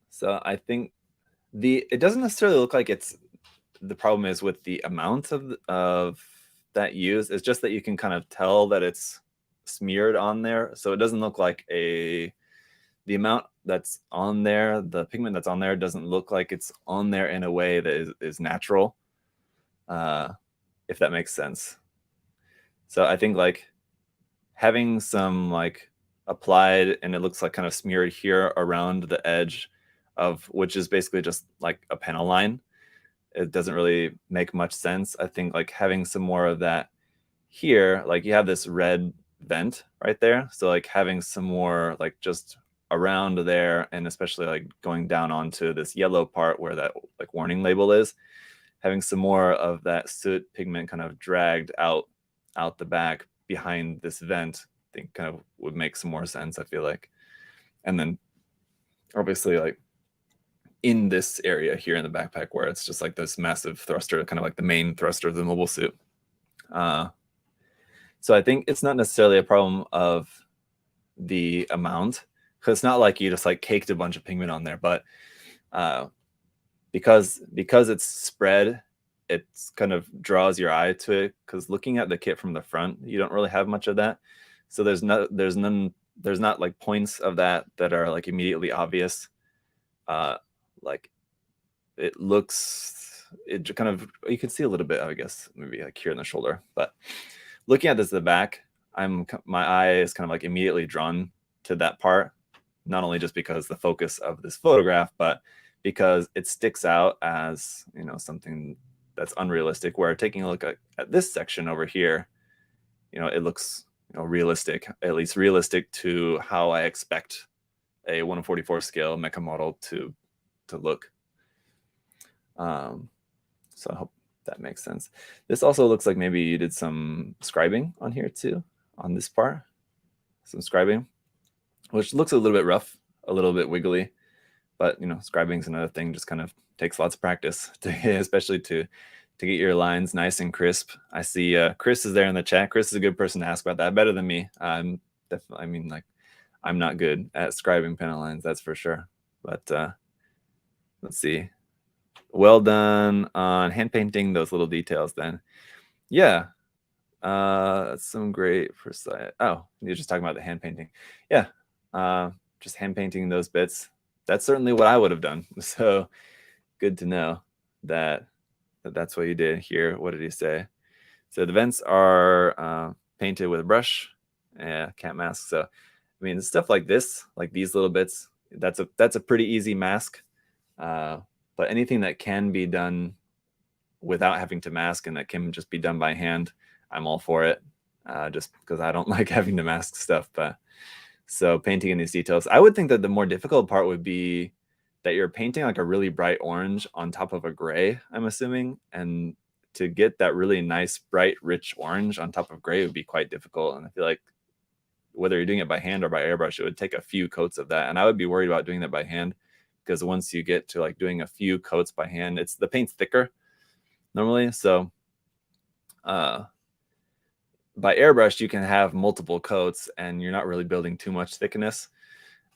So I think it doesn't necessarily look like it's, the problem is with the amount of that used. It's just that you can kind of tell that it's smeared on there. So it doesn't look like the amount that's on there, the pigment that's on there doesn't look like it's on there in a way that is natural, if that makes sense. So I think like having some like applied, and it looks like kind of smeared here around the edge of, which is basically just like a panel line. It doesn't really make much sense. I think like having some more of that here, like you have this red vent right there. So like having some more like just around there, and especially like going down onto this yellow part where that like warning label is, having some more of that soot pigment kind of dragged out the back behind this vent, I think kind of would make some more sense, I feel like. And then obviously like in this area here in the backpack where it's just like this massive thruster, kind of like the main thruster of the mobile suit. So I think it's not necessarily a problem of the amount, because it's not like you just like caked a bunch of pigment on there, but because it's spread, it kind of draws your eye to it, because looking at the kit from the front, you don't really have much of that. So there's not like points of that are like immediately obvious. Like it looks, it kind of, you can see a little bit, I guess, maybe like here in the shoulder, but looking at this at the back, my eye is kind of like immediately drawn to that part, not only just because the focus of this photograph, but because it sticks out as, something that's unrealistic, where taking a look at this section over here, it looks, realistic, at least realistic to how I expect a 1/44 scale mecha model to look. So I hope that makes sense. This also looks like maybe you did some scribing on here too, on this part. Some scribing, which looks a little bit rough, a little bit wiggly, but scribing is another thing, just kind of takes lots of practice especially to get your lines nice and crisp. I see Chris is there in the chat. Chris is a good person to ask about that, better than me. I'm not good at scribing panel lines, that's for sure. But let's see. Well done on hand painting those little details then. Yeah. That's some great foresight. Oh, you're just talking about the hand painting. Yeah. Just hand painting those bits. That's certainly what I would have done. So good to know that that's what you did here. What did he say? So the vents are painted with a brush. Yeah, cat mask. So I mean, stuff like this, like these little bits, that's a pretty easy mask. But anything that can be done without having to mask, and that can just be done by hand, I'm all for it. Just because I don't like having to mask stuff. But So painting in these details, I would think that the more difficult part would be that you're painting like a really bright orange on top of a gray, I'm assuming. And to get that really nice, bright, rich orange on top of gray would be quite difficult. And I feel like whether you're doing it by hand or by airbrush, it would take a few coats of that. And I would be worried about doing that by hand, because once you get to like doing a few coats by hand, the paint's thicker normally. So by airbrush, you can have multiple coats and you're not really building too much thickness.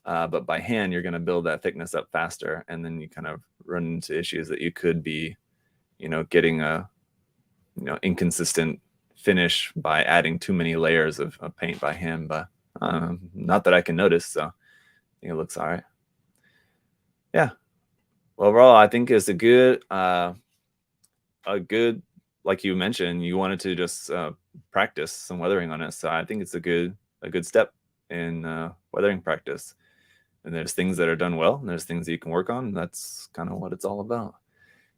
But by hand, you're going to build that thickness up faster. And then you kind of run into issues that you could be, getting a, inconsistent finish by adding too many layers of paint by hand. But not that I can notice. So I think it looks all right. Yeah. Well, overall, I think it's a good, like you mentioned, you wanted to just practice some weathering on it. So I think it's a good step in weathering practice. And there's things that are done well, and there's things that you can work on. That's kind of what it's all about.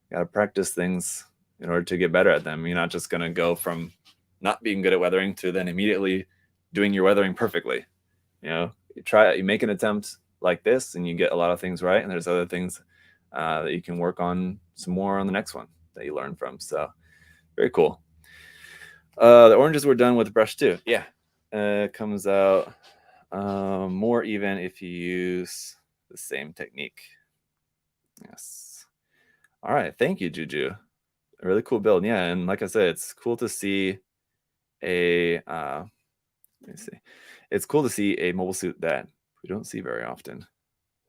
You got to practice things in order to get better at them. You're not just going to go from not being good at weathering to then immediately doing your weathering perfectly. You make an attempt like this and you get a lot of things right. And there's other things that you can work on some more on the next one that you learn from. So very cool. The oranges were done with brush too. Yeah. It comes out more even if you use the same technique. Yes. All right. Thank you, Juju. A really cool build. Yeah. And like I said, it's cool to see let me see. It's cool to see a mobile suit that we don't see very often.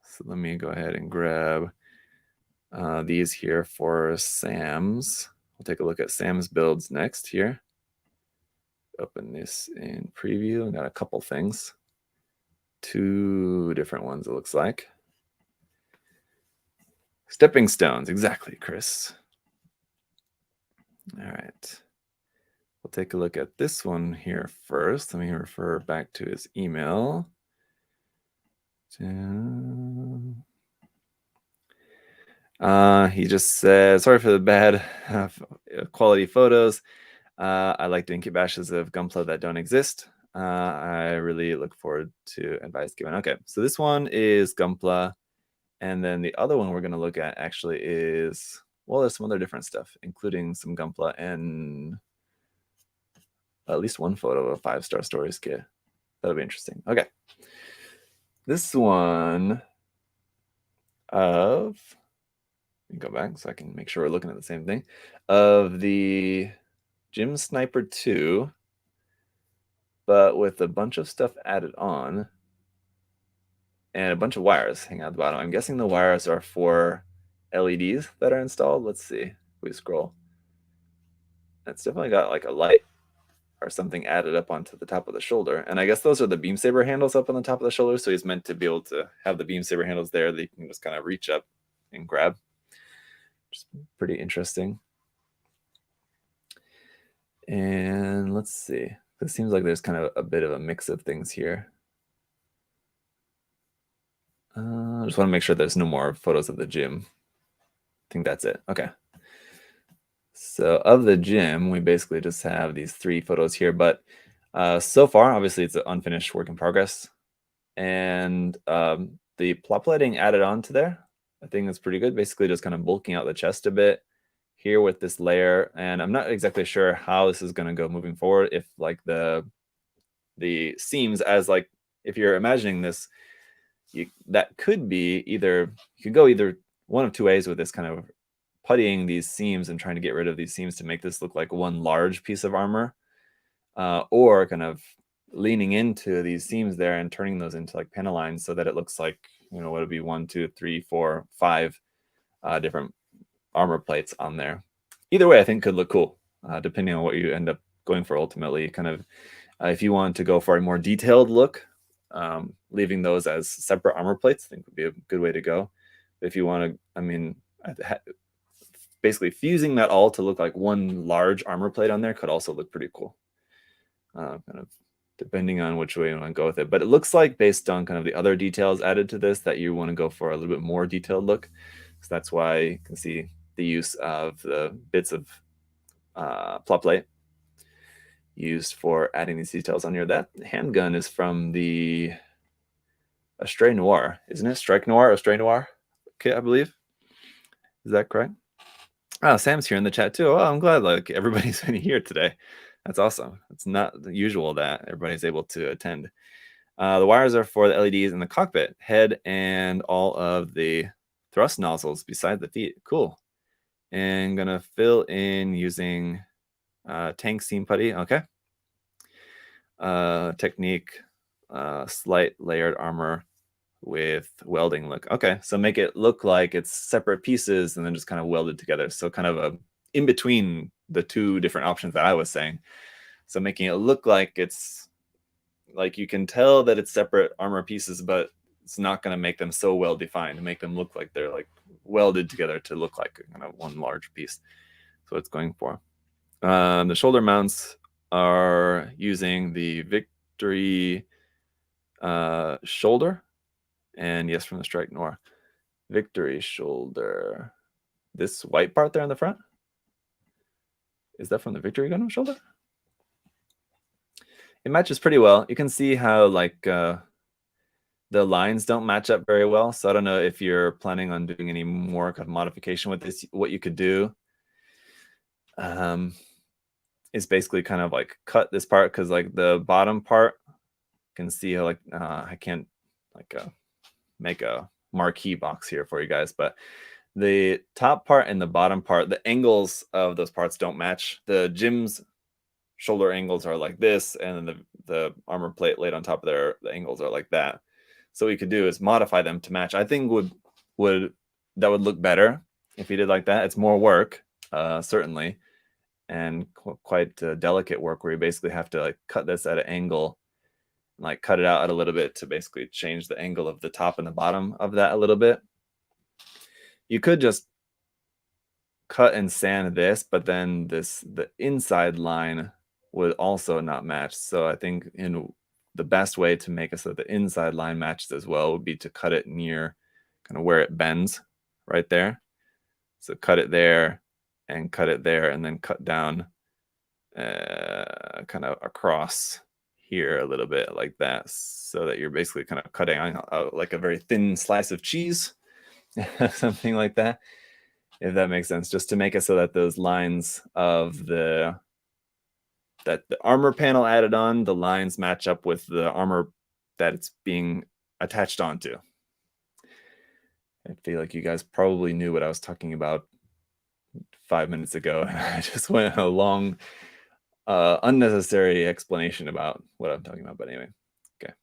So let me go ahead and grab these here for Sam's. We'll take a look at Sam's builds next here. Open this in preview. I got a couple things. 2 different ones, it looks like. Stepping stones, exactly, Chris. All right. We'll take a look at this one here first. Let me refer back to his email. He just said, sorry for the bad quality photos. I like doing kit bashes of Gunpla that don't exist. I really look forward to advice given. Okay, so this one is Gunpla. And then the other one we're going to look at actually is, well, there's some other different stuff, including some Gunpla and at least one photo of a 5-star stories kit. That'll be interesting. Okay. This one let me go back so I can make sure we're looking at the same thing, of the Gym Sniper 2, but with a bunch of stuff added on and a bunch of wires hanging out at the bottom. I'm guessing the wires are for LEDs that are installed. Let's see. If we scroll. It's definitely got like a light or something added up onto the top of the shoulder. And I guess those are the beam saber handles up on the top of the shoulder. So he's meant to be able to have the beam saber handles there that you can just kind of reach up and grab. Just pretty interesting. And let's see. It seems like there's kind of a bit of a mix of things here. I just want to make sure there's no more photos of the gym. I think that's it. Okay. So of the gym, we basically just have these 3 photos here. But so far, obviously, it's an unfinished work in progress. And the plot lighting added on to there, I think it's pretty good. Basically, just kind of bulking out the chest a bit here with this layer. And I'm not exactly sure how this is going to go moving forward. If like the seams, as like if you're imagining this, that could be either, you could go either one of 2 ways with this, kind of puttying these seams and trying to get rid of these seams to make this look like one large piece of armor, or kind of leaning into these seams there and turning those into like panel lines so that it looks like, what would it be, 1, 2, 3, 4, 5 different armor plates on there. Either way, I think could look cool, depending on what you end up going for ultimately. Kind of, if you want to go for a more detailed look, leaving those as separate armor plates, I think would be a good way to go. But if you want to, basically fusing that all to look like one large armor plate on there could also look pretty cool. Kind of depending on which way you want to go with it. But it looks like, based on kind of the other details added to this, that you want to go for a little bit more detailed look. So that's why you can see the use of the bits of plot plate used for adding these details on here. That handgun is from the A Stray Noir, isn't it? Strike Noir or Stray Noir? Okay, I believe. Is that correct? Oh, Sam's here in the chat too. Oh, I'm glad like everybody's been here today. That's awesome. It's not usual that everybody's able to attend. The wires are for the LEDs in the cockpit, head, and all of the thrust nozzles beside the feet. Cool. And gonna fill in using tank seam putty. Okay. Technique, slight layered armor with welding look. Okay, so make it look like it's separate pieces and then just kind of welded together. So kind of a in between the two different options that I was saying. So making it look like it's like you can tell that it's separate armor pieces, but it's not going to make them so well defined to make them look like they're like welded together to look like kind of one large piece. So it's going for. The shoulder mounts are using the Victory shoulder, and yes, from the Strike Noir. Victory shoulder. This white part there in the front? Is that from the Victory Gundam shoulder? It matches pretty well. You can see how like the lines don't match up very well. So I don't know if you're planning on doing any more kind of modification with this. What you could do is basically kind of like cut this part, because like the bottom part, you can see how like I can't like make a marquee box here for you guys, but the top part and the bottom part, the angles of those parts don't match. The Jim's shoulder angles are like this, and then the armor plate laid on top of there, the angles are like that. So what you could do is modify them to match. I think would that would look better if you did like that. It's more work, certainly, and quite delicate work where you basically have to like cut this at an angle, like cut it out at a little bit to basically change the angle of the top and the bottom of that a little bit. You could just cut and sand this, but then the inside line would also not match. So I think the best way to make it so the inside line matches as well would be to cut it near kind of where it bends right there. So cut it there and cut it there, and then cut down kind of across here a little bit like that, so that you're basically kind of cutting out like a very thin slice of cheese, something like that, if that makes sense, just to make it so that those lines of the armor panel added on, the lines match up with the armor that it's being attached onto. I feel like you guys probably knew what I was talking about 5 minutes ago. I just went a long, unnecessary explanation about what I'm talking about. But anyway, okay.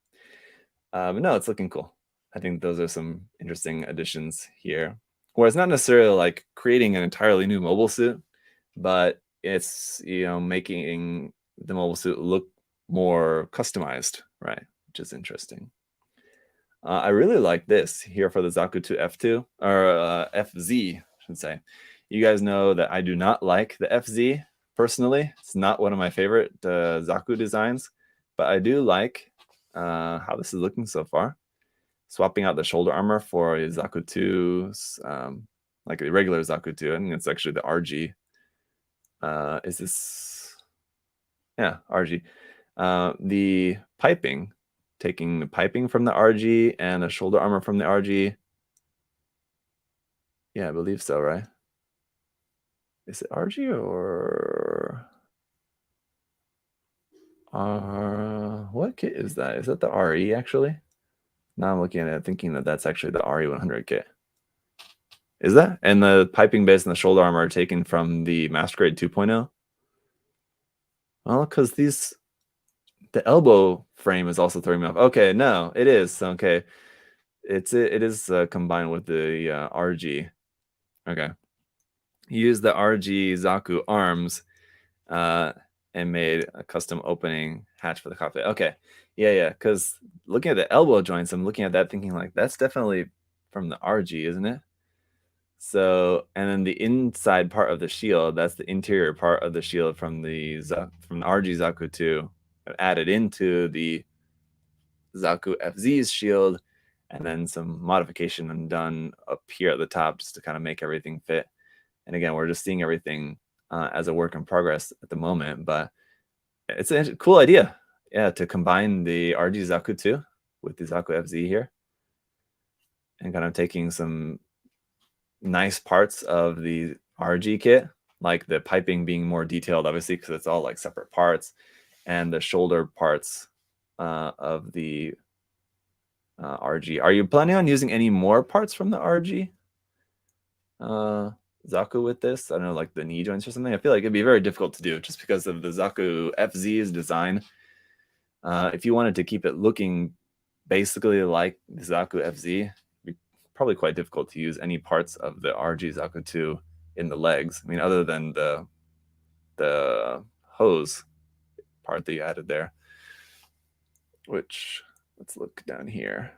But no, it's looking cool. I think those are some interesting additions here. Where it's not necessarily like creating an entirely new mobile suit, but it's, you know, making the mobile suit look more customized, right? Which is interesting. I really like this here for the Zaku 2 F2, or FZ, I should say. You guys know that I do not like the FZ personally. It's not one of my favorite Zaku designs, but I do like how this is looking so far. Swapping out the shoulder armor for a Zaku 2's, like the regular Zaku 2. I think it's actually the RG. Is this? Yeah, RG. The piping, taking the piping from the RG and the shoulder armor from the RG. Yeah, I believe so, right? Is it RG or what kit is that? Is that the RE actually? Now I'm looking at it thinking that that's actually the RE100 kit. Is that? And the piping base and the shoulder armor are taken from the Master Grade 2.0? Well, because the elbow frame is also throwing me off. Okay, no, it is. Okay. It is combined with the RG. Okay. Use the RG Zaku arms and made a custom opening hatch for the cockpit. Okay. Yeah. Because looking at the elbow joints, I'm looking at that thinking like that's definitely from the RG, isn't it? So, and then the inside part of the shield, that's the interior part of the shield from the RG Zaku 2, added into the Zaku FZ's shield, and then some modification done up here at the top just to kind of make everything fit. And again, we're just seeing everything as a work in progress at the moment, but it's a cool idea, yeah, to combine the RG Zaku 2 with the Zaku FZ here. and kind of taking some nice parts of the RG kit, like the piping being more detailed, obviously, because it's all like separate parts, and the shoulder parts of the RG. Are you planning on using any more parts from the RG Zaku with this? I don't know, like the knee joints or something. I feel like it'd be very difficult to do just because of the Zaku FZ's design. If you wanted to keep it looking basically like the Zaku FZ, it'd be probably quite difficult to use any parts of the RG Zaku 2 in the legs. I mean, other than the hose part that you added there, which, let's look down here.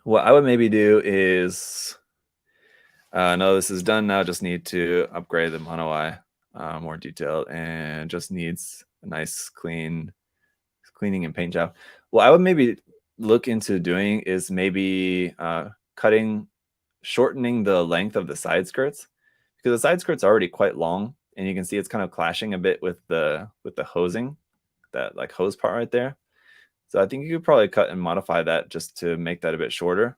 What I would maybe do is, no, this is done now. Just need to upgrade the mono eye, more detailed, and just needs a nice cleaning and paint job. What I would maybe look into doing is maybe shortening the length of the side skirts, because the side skirts are already quite long, and you can see it's kind of clashing a bit with the hosing, that like hose part right there. So I think you could probably cut and modify that just to make that a bit shorter,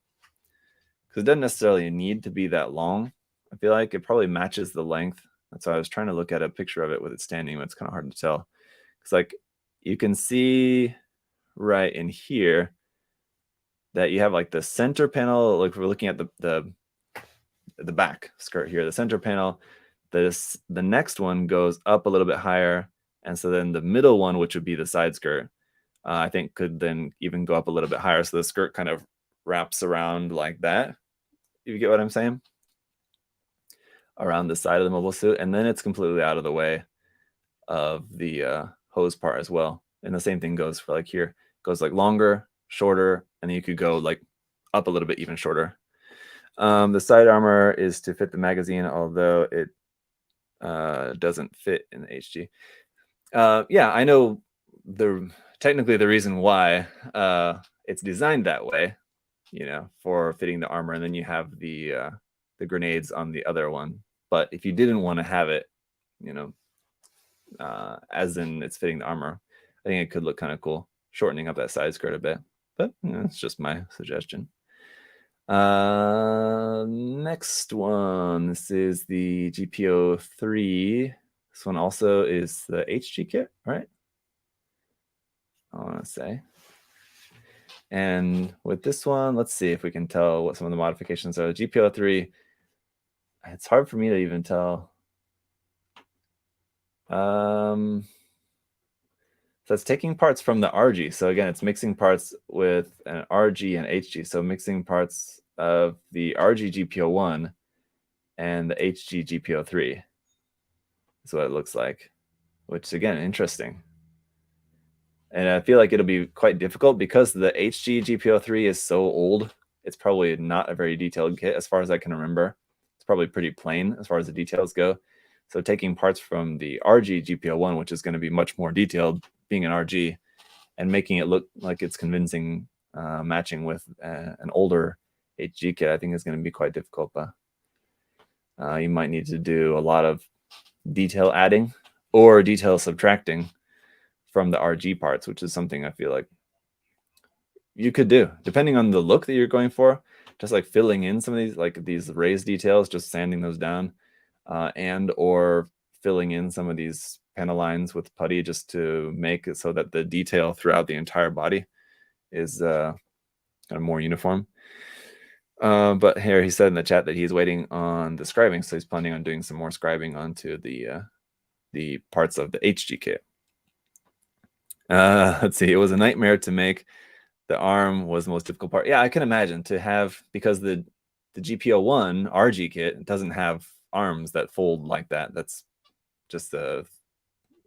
because it doesn't necessarily need to be that long. I feel like it probably matches the length. That's why I was trying to look at a picture of it with it standing, but it's kind of hard to tell. It's like you can see right in here that you have like the center panel. Like we're looking at the back skirt here, the center panel. The next one goes up a little bit higher, and so then the middle one, which would be the side skirt, I think could then even go up a little bit higher. So the skirt kind of wraps around like that. You get what I'm saying? Around the side of the mobile suit, and then it's completely out of the way of the hose part as well. And the same thing goes for like here. It goes like longer, shorter, and then you could go like up a little bit even shorter. The side armor is to fit the magazine, although it doesn't fit in the HG. Yeah, I know technically the reason why it's designed that way, for fitting the armor, and then you have the grenades on the other one. But if you didn't want to have it, as in it's fitting the armor, I think it could look kind of cool, shortening up that side skirt a bit. But it's just my suggestion. Next one. This is the GPO3. This one also is the HG kit, right? I want to say. And with this one, let's see if we can tell what some of the modifications are. The GPO3, it's hard for me to even tell. So it's taking parts from the RG. So again, it's mixing parts with an RG and HG. So mixing parts of the RG GPO1 and the HG GPO3 is what it looks like, which again, interesting. And I feel like it'll be quite difficult because the HG GPO3 is so old. It's probably not a very detailed kit as far as I can remember. It's probably pretty plain as far as the details go. So taking parts from the RG GPO1, which is going to be much more detailed, being an RG, and making it look like it's convincing, matching with an older HG kit, I think is going to be quite difficult. But you might need to do a lot of detail adding or detail subtracting from the RG parts, which is something I feel like you could do depending on the look that you're going for. Just like filling in some of these raised details, just sanding those down, and or filling in some of these panel lines with putty just to make it so that the detail throughout the entire body is kind of more uniform. But here he said in the chat that he's waiting on the scribing, so he's planning on doing some more scribing onto the parts of the HG kit. Let's see. It was a nightmare to make. The arm was the most difficult part. Yeah, I can imagine to have, because the GPO1 RG kit doesn't have arms that fold like that. That's just the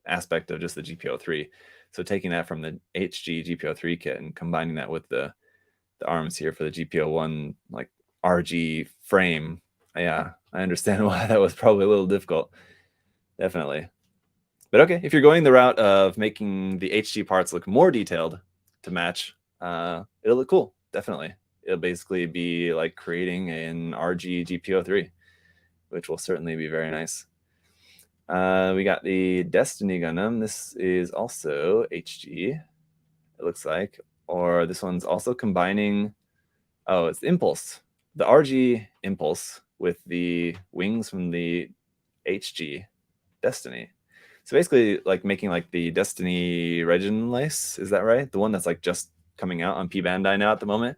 aspect of just the GPO3. So taking that from the HG GPO3 kit and combining that with the arms here for the GPO1 like RG frame, yeah, I understand why that was probably a little difficult. Definitely. But okay, if you're going the route of making the HG parts look more detailed to match, it'll look cool. Definitely. It'll basically be like creating an RG GPO3, which will certainly be very nice. We got the Destiny Gundam. This is also HG, it looks like. Or this one's also combining Oh, it's the Impulse. The RG Impulse with the wings from the HG Destiny. So basically, like making like the Destiny Regin Lace, is that right? The one that's like just coming out on P Bandai now at the moment,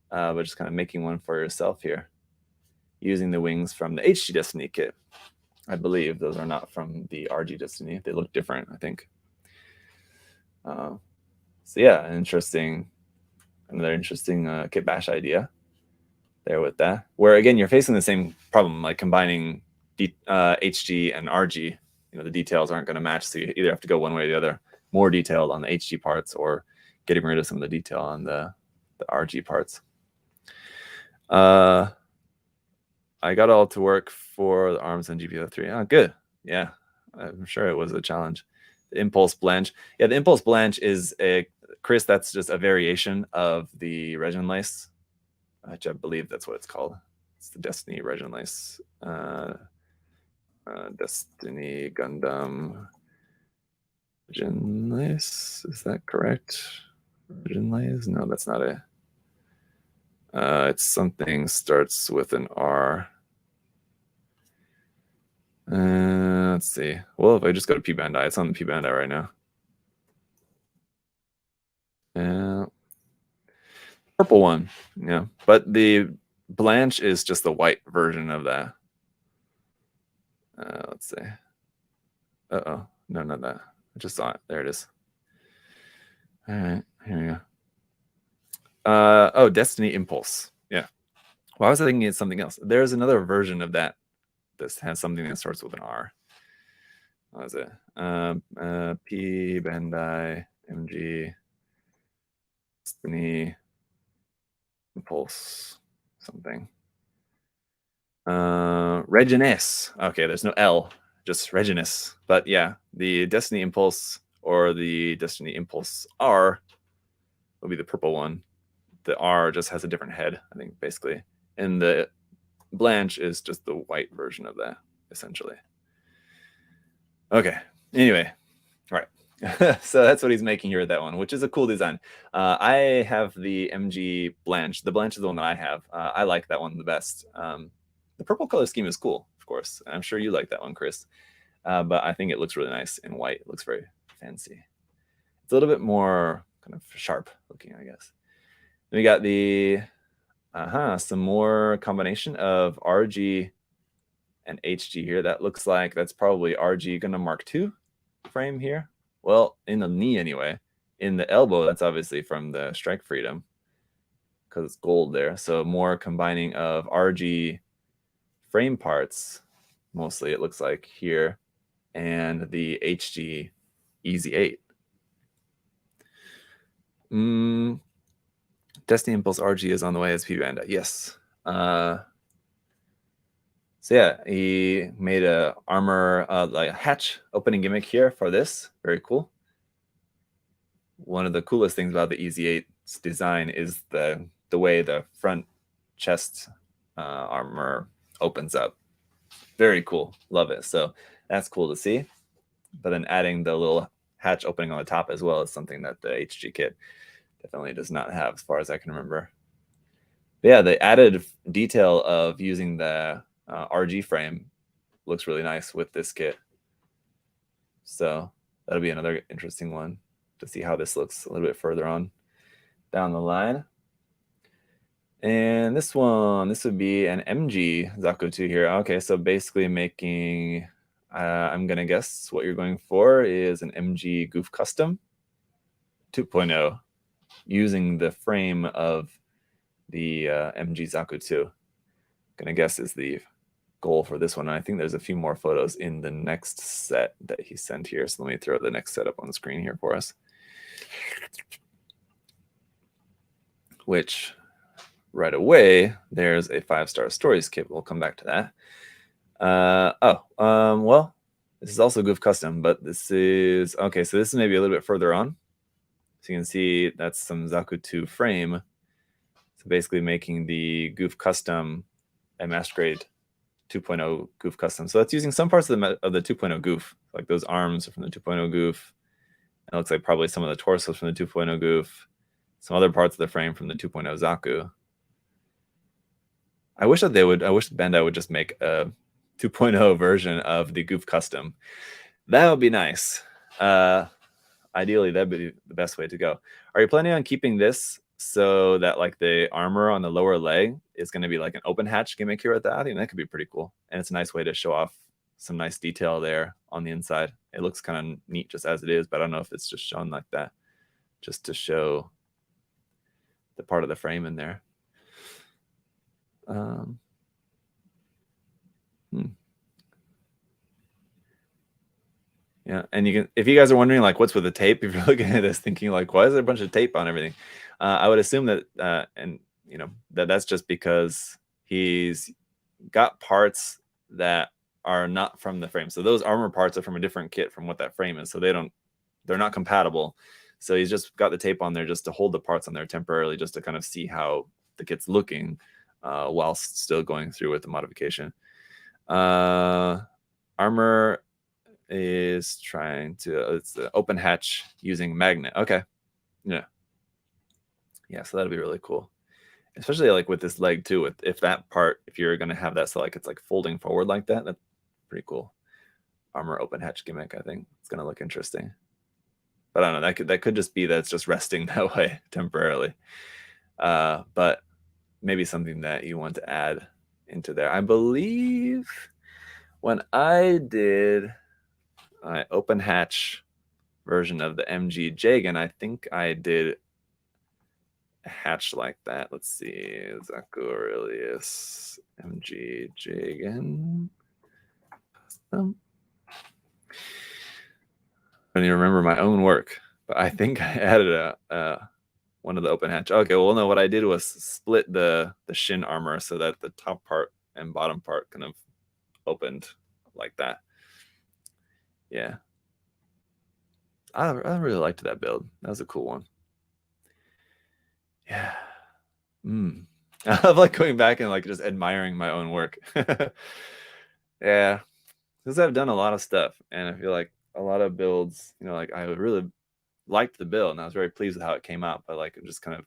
but just kind of making one for yourself here, using the wings from the HG Destiny kit. I believe those are not from the RG Destiny. They look different, I think. So yeah, another interesting kit bash idea there with that. Where again, you're facing the same problem, like combining HG and RG. The details aren't going to match, so you either have to go one way or the other. More detailed on the HG parts, or getting rid of some of the detail on the RG parts. I got all to work for the arms on GPO3. Oh, good. Yeah, I'm sure it was a challenge. The Impulse Blanche. Yeah, the Impulse Blanche is Chris, that's just a variation of the Regin Lace, which I believe that's what it's called. It's the Destiny Regin Lace. Destiny Gundam Regin Lace. Is that correct? Regin Lace? No, that's not it. It's something starts with an R. Let's see. Well, if I just go to P Bandai, it's on the P Bandai right now. Purple one, yeah. But the Blanche is just the white version of that. Let's see. Uh-oh. No, not that. I just saw it. There it is. All right. Here we go. Oh, Destiny Impulse. Yeah. Well, I was thinking it's something else. There's another version of that. This has something that starts with an R. What is it? P Bandai MG Destiny Impulse something. Reginus. Okay, there's no L, just Reginus. But yeah, the Destiny Impulse or the Destiny Impulse R will be the purple one. The R just has a different head, I think, basically. And the Blanche is just the white version of that, essentially. Okay. Anyway, all right. So that's what he's making here with that one, which is a cool design. I have the MG Blanche. The Blanche is the one that I have. I like that one the best. The purple color scheme is cool, of course. I'm sure you like that one, Chris. But I think it looks really nice in white. It looks very fancy. It's a little bit more kind of sharp looking, I guess. Then we got the some more combination of RG and HG here. That looks like that's probably RG Gundam Mark II frame here. Well, in the knee anyway. In the elbow, that's obviously from the Strike Freedom because it's gold there. So more combining of RG frame parts, mostly it looks like here, and the HG Easy 8. Destiny Impulse RG is on the way as P Bandai. Yes. So yeah, he made a armor like a hatch opening gimmick here for this. Very cool. One of the coolest things about the Easy 8's design is the way the front chest armor opens up. Very cool. Love it. So that's cool to see. But then adding the little hatch opening on the top as well is something that the HG kit definitely does not have, as far as I can remember. But yeah, the added detail of using the RG frame looks really nice with this kit. So that'll be another interesting one to see how this looks a little bit further on down the line. And this one, this would be an MG Zaku 2 here. Okay, so basically making, I'm going to guess what you're going for is an MG Goof Custom 2.0 using the frame of the MG Zaku 2. Going to guess is the goal for this one. And I think there's a few more photos in the next set that he sent here. So let me throw the next set up on the screen here for us. Which right away, there's a 5-star stories kit. We'll come back to that. Well, this is also Goof Custom, but this is, okay, so this is maybe a little bit further on. So you can see that's some Zaku 2 frame. So basically making the Goof Custom a Masquerade 2.0 Goof Custom. So that's using some parts of the 2.0 Goof, like those arms are from the 2.0 Goof. It looks like probably some of the torsos from the 2.0 Goof, some other parts of the frame from the 2.0 Zaku. I wish that they would. I wish Bandai would just make a 2.0 version of the Goof Custom. That would be nice. Ideally, that'd be the best way to go. Are you planning on keeping this so that like the armor on the lower leg is going to be like an open hatch gimmick here with that? I think that could be pretty cool, and it's a nice way to show off some nice detail there on the inside. It looks kind of neat just as it is, but I don't know if it's just shown like that, just to show the part of the frame in there. Yeah, and you can, if you guys are wondering like what's with the tape, if you're looking at this thinking like why is there a bunch of tape on everything, I would assume that and you know that's just because he's got parts that are not from the frame. So those armor parts are from a different kit from what that frame is. So they're not compatible. So he's just got the tape on there just to hold the parts on there temporarily, just to kind of see how the kit's looking whilst still going through with the modification. Armor is trying to, it's the open hatch using magnet. Okay. Yeah. So that'll be really cool, especially like with this leg too. If that part, if you're gonna have that, so like it's like folding forward like that, that's pretty cool. Armor open hatch gimmick. I think it's gonna look interesting, but I don't know, that could just be that it's just resting that way temporarily. But maybe something that you want to add into there. I believe when I did my open hatch version of the MG Jagan, I think I did a hatch like that. Let's see, Zaku Aurelius MG Jagan. I don't even remember my own work, but I think I added one of the open hatch. Okay, well, no, what I did was split the shin armor so that the top part and bottom part kind of opened like that. Yeah, I really liked that build. That was a cool one. Yeah. I love like going back and like just admiring my own work. Yeah, because I've done a lot of stuff, and I feel like a lot of builds, you know, like I really liked the build and I was very pleased with how it came out, but like I've just kind of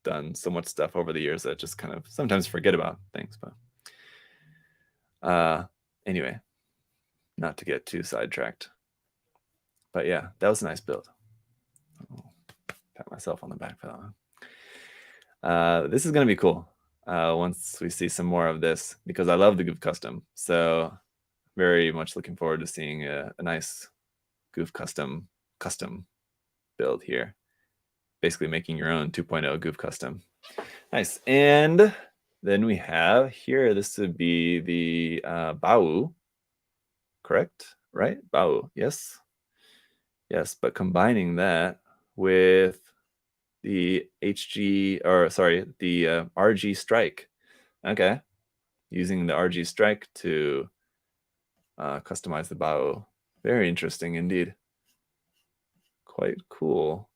done so much stuff over the years that I just kind of sometimes forget about things. But anyway, not to get too sidetracked. But yeah, that was a nice build. I'll pat myself on the back for that one. This is gonna be cool once we see some more of this, because I love the Goof Custom. So very much looking forward to seeing a nice Goof custom build here. Basically making your own 2.0 Goof Custom. Nice. And then we have here, this would be the Bau, correct? Right? Bau, yes. Yes, but combining that with the the RG Strike. Okay. Using the RG Strike to customize the Bau. Very interesting indeed. Quite cool.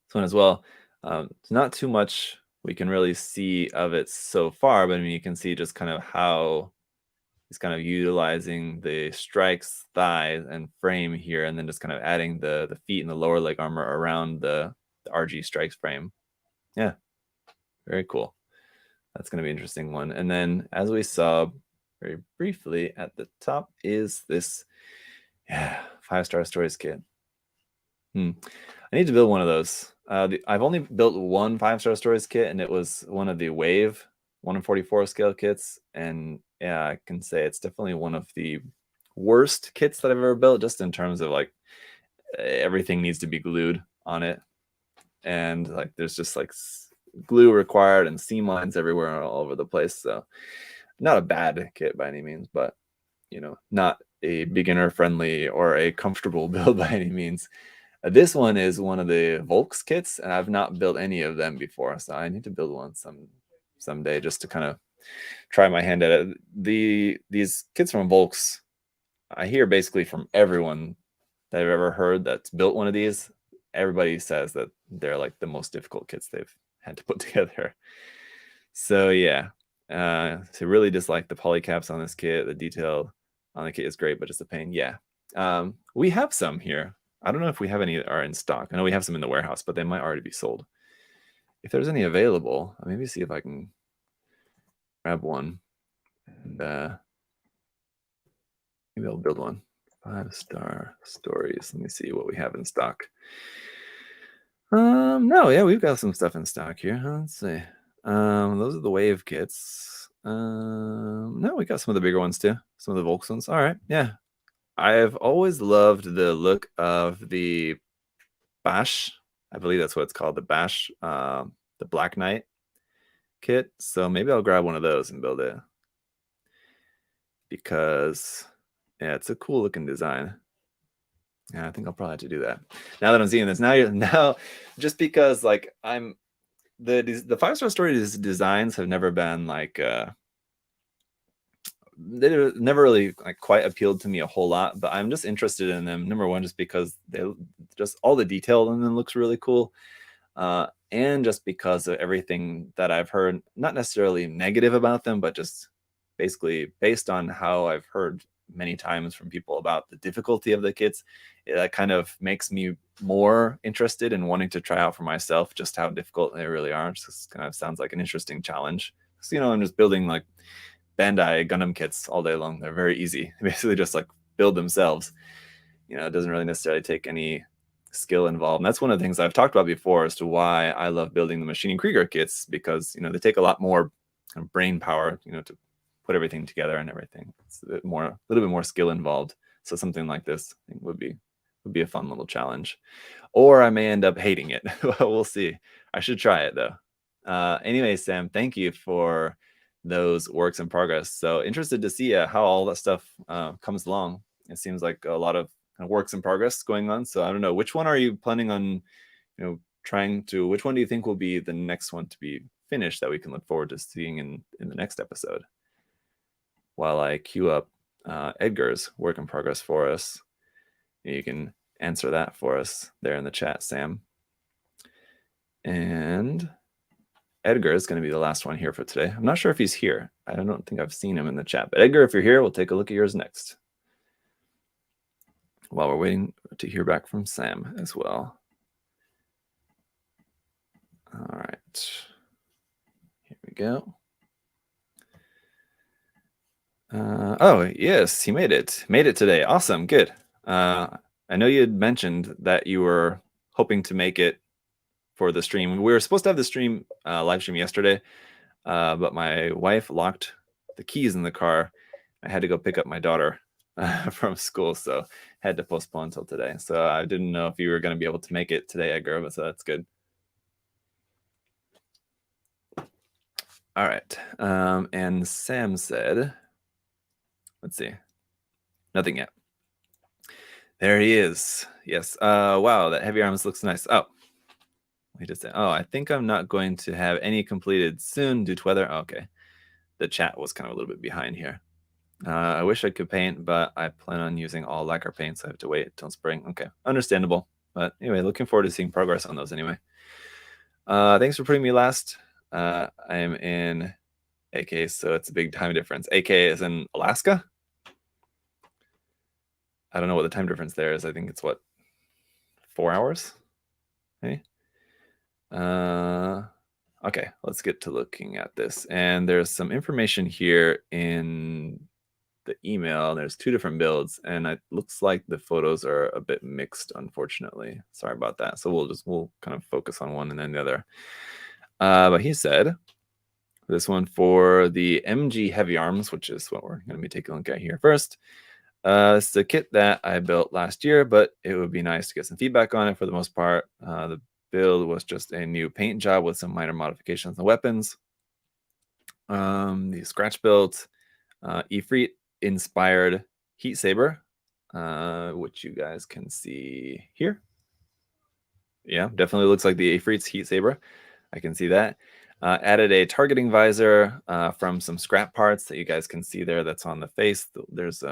This one as well. It's not too much we can really see of it so far, but I mean, you can see just kind of how he's kind of utilizing the strikes, thighs, and frame here, and then just kind of adding the feet and the lower leg armor around the RG strikes frame. Yeah, very cool. That's going to be an interesting one. And then, as we saw very briefly at the top, is this 5-star stories kit. I need to build one of those. I've only built one 5-star stories kit, and it was one of the Wave 1/44 scale kits. And yeah, I can say it's definitely one of the worst kits that I've ever built, just in terms of like everything needs to be glued on it, and like there's just like glue required and seam lines everywhere all over the place. So not a bad kit by any means, but you know, not a beginner friendly or a comfortable build by any means. This one is one of the Volks kits, and I've not built any of them before, so I need to build one someday just to kind of try my hand at it. These kits from Volks, I hear basically from everyone that I've ever heard that's built one of these, everybody says that they're like the most difficult kits they've had to put together. So yeah, so really dislike the polycaps on this kit. The detail on the kit is great, but just a pain. Yeah, we have some here. I don't know if we have any that are in stock. I know we have some in the warehouse, but they might already be sold. if there's any available, maybe see if I can grab one. And maybe I'll build one. 5-star stories. Let me see what we have in stock. No, yeah, we've got some stuff in stock here. Let's see. Those are the wave kits. No, we got some of the bigger ones too. Some of the Volks ones. All right, yeah. I've always loved the look of the Bash. I believe that's what it's called, the Bash, the Black Knight kit. So maybe I'll grab one of those and build it because, yeah, it's a cool looking design. Yeah, I think I'll probably have to do that. Now that I'm seeing this, now just because like I'm the 5-star stories designs have never been like they never really like quite appealed to me a whole lot, but I'm just interested in them. Number one, just because they just all the detail in them looks really cool. And just because of everything that I've heard, not necessarily negative about them, but just basically based on how I've heard many times from people about the difficulty of the kits, that kind of makes me more interested in wanting to try out for myself just how difficult they really are. It just kind of sounds like an interesting challenge. So, I'm just building like Bandai Gundam kits all day long. They're very easy. They basically just like build themselves. It doesn't really necessarily take any skill involved. And that's one of the things I've talked about before as to why I love building the Machining Krieger kits, because they take a lot more kind of brain power, to put everything together and everything. It's a little bit more skill involved. So something like this I think would be a fun little challenge. Or I may end up hating it. We'll see. I should try it though. Anyway, Sam, thank you for those works in progress. So interested to see how all that stuff comes along. It seems like a lot of works in progress going on. So I don't know, which one are you planning on, which one do you think will be the next one to be finished that we can look forward to seeing in the next episode? While I queue up Edgar's work in progress for us, you can answer that for us there in the chat, Sam. And Edgar is going to be the last one here for today. I'm not sure if he's here. I don't think I've seen him in the chat. But Edgar, if you're here, we'll take a look at yours next, while we're waiting to hear back from Sam as well. All right. Here we go. Oh, yes, he made it. Made it today. Awesome. Good. I know you had mentioned that you were hoping to make it for the stream. We were supposed to have the stream live stream yesterday, but my wife locked the keys in the car. I had to go pick up my daughter from school, so had to postpone until today. So I didn't know if you were going to be able to make it today, Edgar, but so that's good. All right. And Sam said, let's see, nothing yet. There he is. Yes. Wow, that heavy arms looks nice. Oh, he just said, I think I'm not going to have any completed soon due to weather. Okay. The chat was kind of a little bit behind here. I wish I could paint, but I plan on using all lacquer paint, so I have to wait until spring. Okay, understandable. But anyway, looking forward to seeing progress on those anyway. Thanks for putting me last. I am in AK, so it's a big time difference. AK is in Alaska? I don't know what the time difference there is. I think it's, 4 hours? Maybe? Okay, let's get to looking at this. And there's some information here in the email. There's 2 different builds, and it looks like the photos are a bit mixed, unfortunately. Sorry about that. So we'll kind of focus on one and then the other. But he said this one for the MG heavy arms, which is what we're going to be taking a look at here first. It's a kit that I built last year, but it would be nice to get some feedback on it. For the most part, the build was just a new paint job with some minor modifications on the weapons. The scratch built Ifrit inspired heat saber, which you guys can see here. Yeah, definitely looks like the Ifrit's heat saber. I can see that. Added a targeting visor from some scrap parts that you guys can see there. That's on the face. There's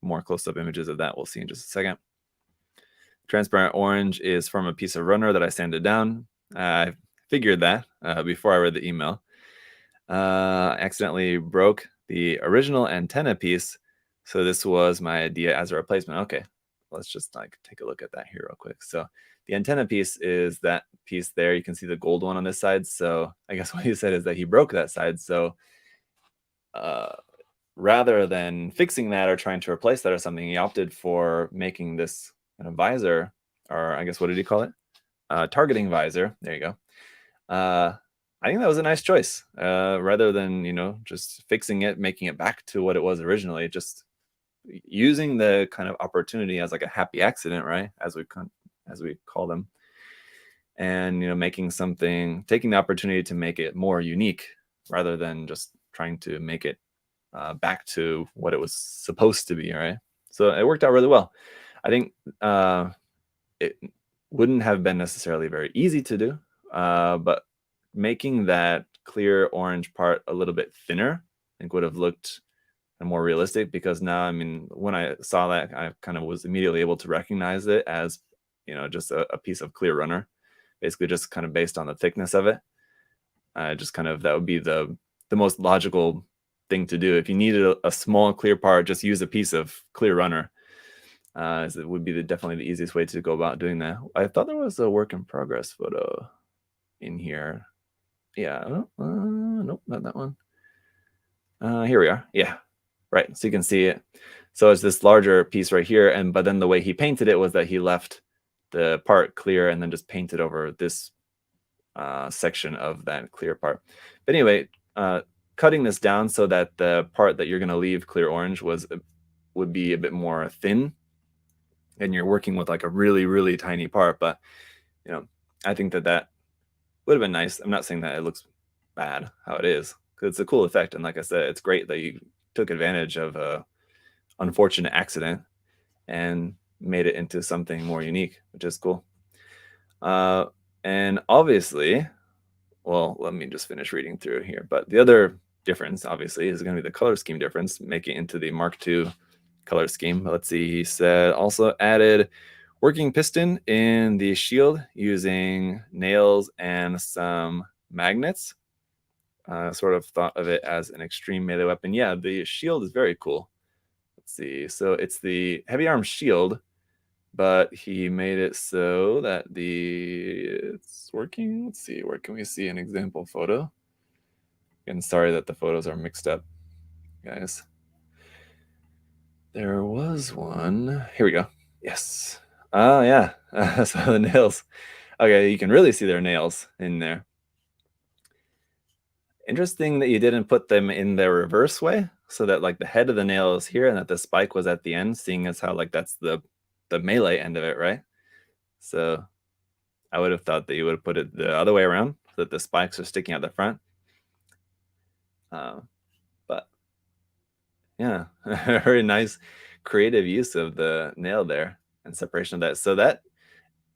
more close-up images of that we'll see in just a second. Transparent orange is from a piece of runner that I sanded down. I figured that before I read the email. Accidentally broke the original antenna piece, so this was my idea as a replacement. Okay, let's just like take a look at that here real quick. So the antenna piece is that piece there. You can see the gold one on this side. So I guess what he said is that he broke that side. So rather than fixing that or trying to replace that or something, he opted for making this kind of visor, or I guess what did he call it? Targeting visor. There you go. I think that was a nice choice. Rather than just fixing it, making it back to what it was originally, just using the kind of opportunity as like a happy accident, right? As we call them, and making something, taking the opportunity to make it more unique rather than just trying to make it back to what it was supposed to be, right? So it worked out really well. I think it wouldn't have been necessarily very easy to do, but making that clear orange part a little bit thinner, I think would have looked more realistic, because now, I mean, when I saw that, I kind of was immediately able to recognize it as, just a piece of clear runner, basically just kind of based on the thickness of it. Just kind of, that would be the most logical thing to do. If you needed a small clear part, just use a piece of clear runner. It would be definitely the easiest way to go about doing that. I thought there was a work in progress photo in here. Yeah, nope, not that one. Here we are. Yeah, right. So you can see it. So it's this larger piece right here, but then the way he painted it was that he left the part clear and then just painted over this section of that clear part. But anyway, cutting this down so that the part that you're going to leave clear orange would be a bit more thin, and you're working with like a really, really tiny part. But I think that would have been nice. I'm not saying that it looks bad how it is, because it's a cool effect, and like I said, it's great that you took advantage of a unfortunate accident and made it into something more unique, which is cool. And obviously, well, let me just finish reading through here. But the other difference, obviously, is going to be the color scheme difference, making it into the Mark II color scheme. Let's see, he said also added working piston in the shield using nails and some magnets. Sort of thought of it as an extreme melee weapon. Yeah, the shield is very cool. Let's see. So it's the heavy arm shield, but he made it so that it's working. Let's see. Where can we see an example photo? Again, sorry that the photos are mixed up, guys. There was one. Here we go. Yes. Oh, yeah. So the nails. Okay, you can really see their nails in there. Interesting that you didn't put them in the reverse way, so that like the head of the nail is here and that the spike was at the end, seeing as how like that's the melee end of it, right? So I would have thought that you would have put it the other way around, so that the spikes are sticking out the front. But yeah, very nice creative use of the nail there and separation of that. So that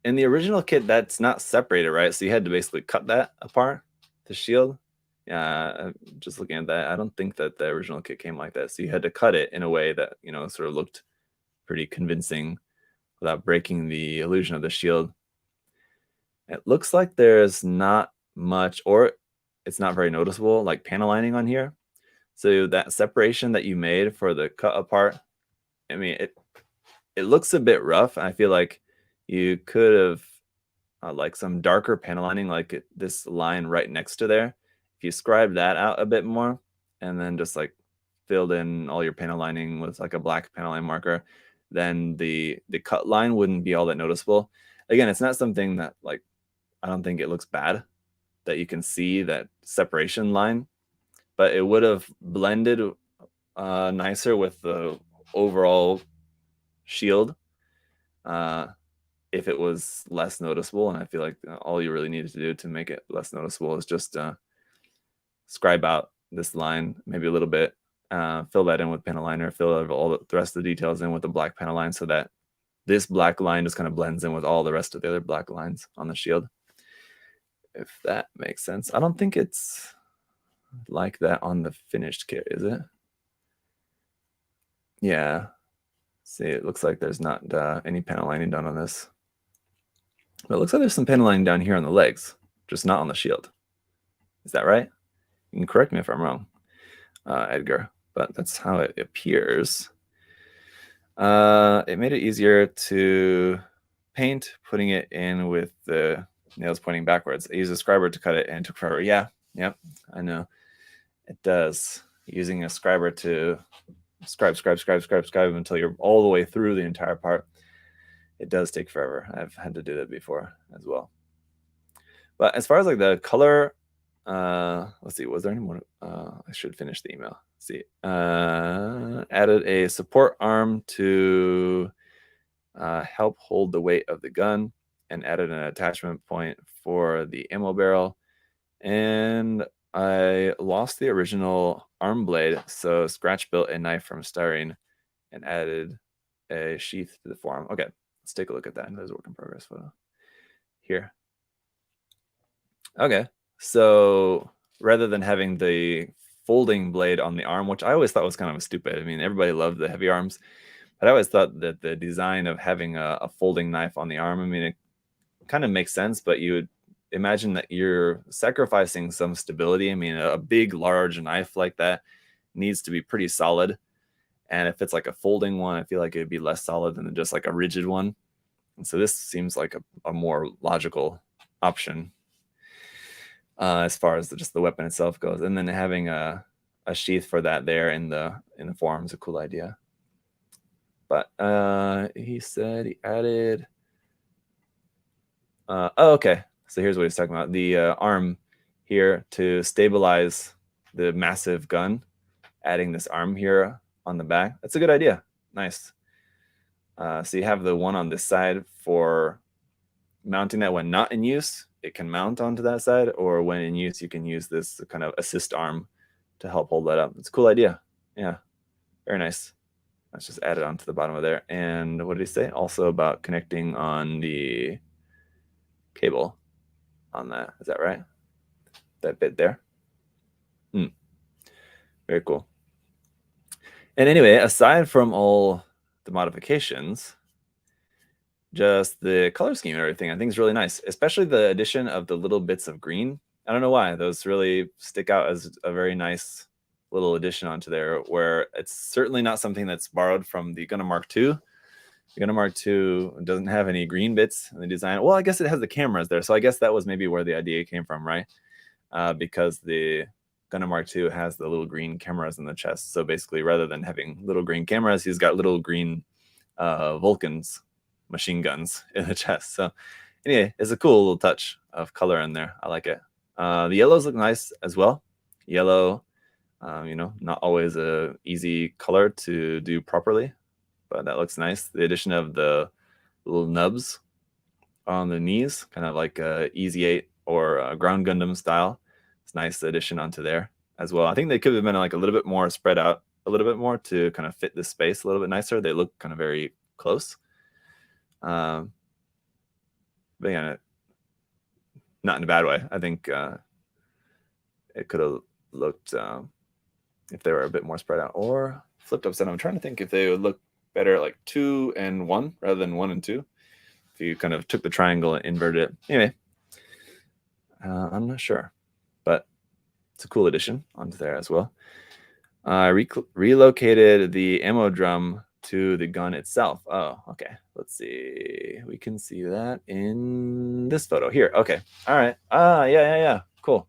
in the original kit, that's not separated, right? So you had to basically cut that apart, the shield. Yeah, just looking at that, I don't think that the original kit came like that. So you had to cut it in a way that, sort of looked pretty convincing without breaking the illusion of the shield. It looks like there's not much, or it's not very noticeable, like panel lining on here. So that separation that you made for the cut apart, I mean, it looks a bit rough. I feel like you could have like some darker panel lining, like this line right next to there. If you scribe that out a bit more, and then just like filled in all your panel lining with like a black panel line marker, then the cut line wouldn't be all that noticeable. Again, it's not something that like, I don't think it looks bad that you can see that separation line, but it would have blended nicer with the overall shield if it was less noticeable. And I feel like all you really needed to do to make it less noticeable is just scribe out this line maybe a little bit, fill that in with panel liner, fill all the rest of the details in with the black panel line, so that this black line just kind of blends in with all the rest of the other black lines on the shield, if that makes sense. I don't think it's like that on the finished kit, is it? Yeah. See, it looks like there's not any panel lining done on this. But it looks like there's some panel lining down here on the legs, just not on the shield. Is that right? You can correct me if I'm wrong, Edgar, but that's how it appears. It made it easier to paint, putting it in with the nails pointing backwards. I used a scriber to cut it and it took forever. Yeah, yep, I know. It does. Using a scriber to scribe until you're all the way through the entire part. It does take forever. I've had to do that before as well. But as far as like the color, let's see, was there any more? I should finish the email. Let's see, added a support arm to help hold the weight of the gun, and added an attachment point for the ammo barrel. And I lost the original arm blade, so Scratch built a knife from styrene and added a sheath to the forearm. Okay, let's take a look at that. There's a work in progress photo here. Okay, so rather than having the folding blade on the arm, which I always thought was kind of stupid. I mean, everybody loved the heavy arms, but I always thought that the design of having a folding knife on the arm, I mean, it kind of makes sense, but you would imagine that you're sacrificing some stability. I mean, a big, large knife like that needs to be pretty solid. And if it's like a folding one, I feel like it would be less solid than just like a rigid one. And so this seems like a more logical option as far as just the weapon itself goes. And then having a sheath for that there in the forearm is a cool idea. But he said he added. Oh, okay. So here's what he's talking about: the arm here to stabilize the massive gun. Adding this arm here on the back. That's a good idea. Nice. So you have the one on this side for mounting that when not in use. It can mount onto that side, or when in use, you can use this kind of assist arm to help hold that up. It's a cool idea. Yeah, very nice. Let's just add it onto the bottom of there. And what did he say? Also about connecting on the cable on that. Is that right? That bit there. Very cool. And anyway, aside from all the modifications, just the color scheme and everything, I think is really nice, especially the addition of the little bits of green. I don't know why those really stick out as a very nice little addition onto there, where it's certainly not something that's borrowed from the Gundam Mark II. The Gundam Mark II doesn't have any green bits in the design. Well, I guess it has the cameras there, so I guess that was maybe where the idea came from, right? Because the Gundam Mark II has the little green cameras in the chest. So basically, rather than having little green cameras, he's got little green Vulcans machine guns in the chest. So anyway, it's a cool little touch of color in there. I like it. The yellows look nice as well. Yellow, not always a easy color to do properly, but that looks nice. The addition of the little nubs on the knees, kind of like Easy 8 or Ground Gundam style. It's a nice addition onto there as well. I think they could have been like a little bit more spread out, a little bit more to kind of fit this space a little bit nicer. They look kind of very close. But yeah, not in a bad way. I think it could have looked if they were a bit more spread out or flipped upside down. I'm trying to think if they would look better like 2 and 1 rather than 1 and 2. If you kind of took the triangle and inverted it. Anyway, I'm not sure, but it's a cool addition onto there as well. I relocated the ammo drum to the gun itself. Oh, okay. Let's see. We can see that in this photo here. Okay. All right. Yeah. Cool.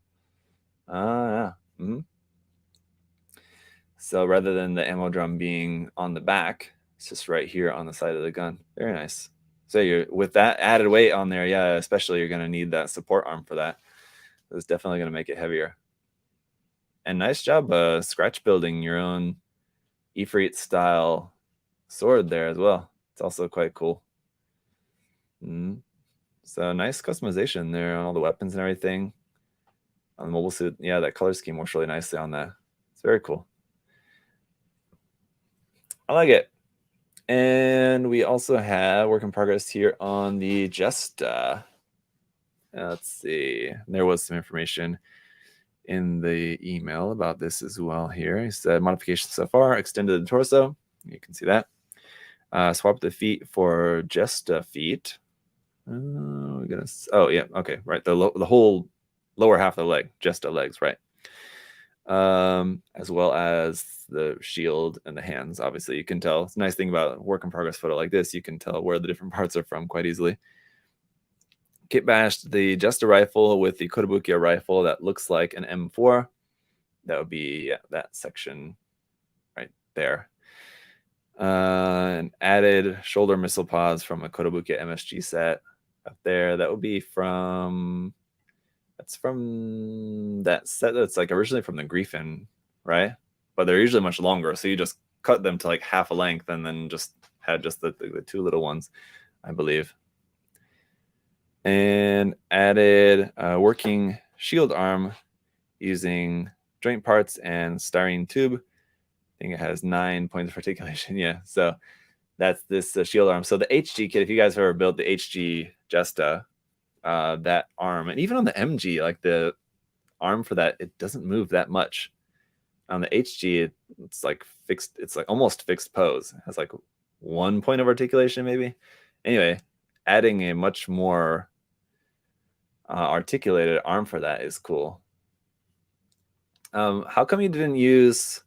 Yeah. Mm-hmm. So rather than the ammo drum being on the back, it's just right here on the side of the gun. Very nice. So you're with that added weight on there, yeah, especially you're going to need that support arm for that. It's definitely going to make it heavier. And nice job scratch building your own Ifrit style sword there as well. It's also quite cool. So nice customization there on all the weapons and everything. On the mobile suit, yeah, that color scheme works really nicely on that. It's very cool. I like it. And we also have work in progress here on the Jesta. Let's see. There was some information in the email about this as well here. He said modifications so far, extended the torso. You can see that. Swap the feet for Jesta feet. Oh yeah, okay, right. The whole lower half of the leg, Jesta legs, right. as well as the shield and the hands. Obviously, you can tell. It's a nice thing about a work in progress photo like this. You can tell where the different parts are from quite easily. Kit bashed the Justa rifle with the Kotobukiya rifle that looks like an M4. That would be that section right there. And added shoulder missile pods from a Kotobukiya MSG set up there. That would be from that set that's like originally from the Griffin, right? But they're usually much longer, so you just cut them to like half a length and then just had just the two little ones, I believe. And added a working shield arm using joint parts and styrene tube. I think it has 9 points of articulation. Yeah, so that's this shield arm. So the HG kit, if you guys have ever built the HG Justa, that arm, and even on the MG, like the arm for that, it doesn't move that much. On the HG, it's like fixed. It's like almost fixed pose. It has like 1 point of articulation, maybe. Anyway, adding a much more articulated arm for that is cool. How come you didn't use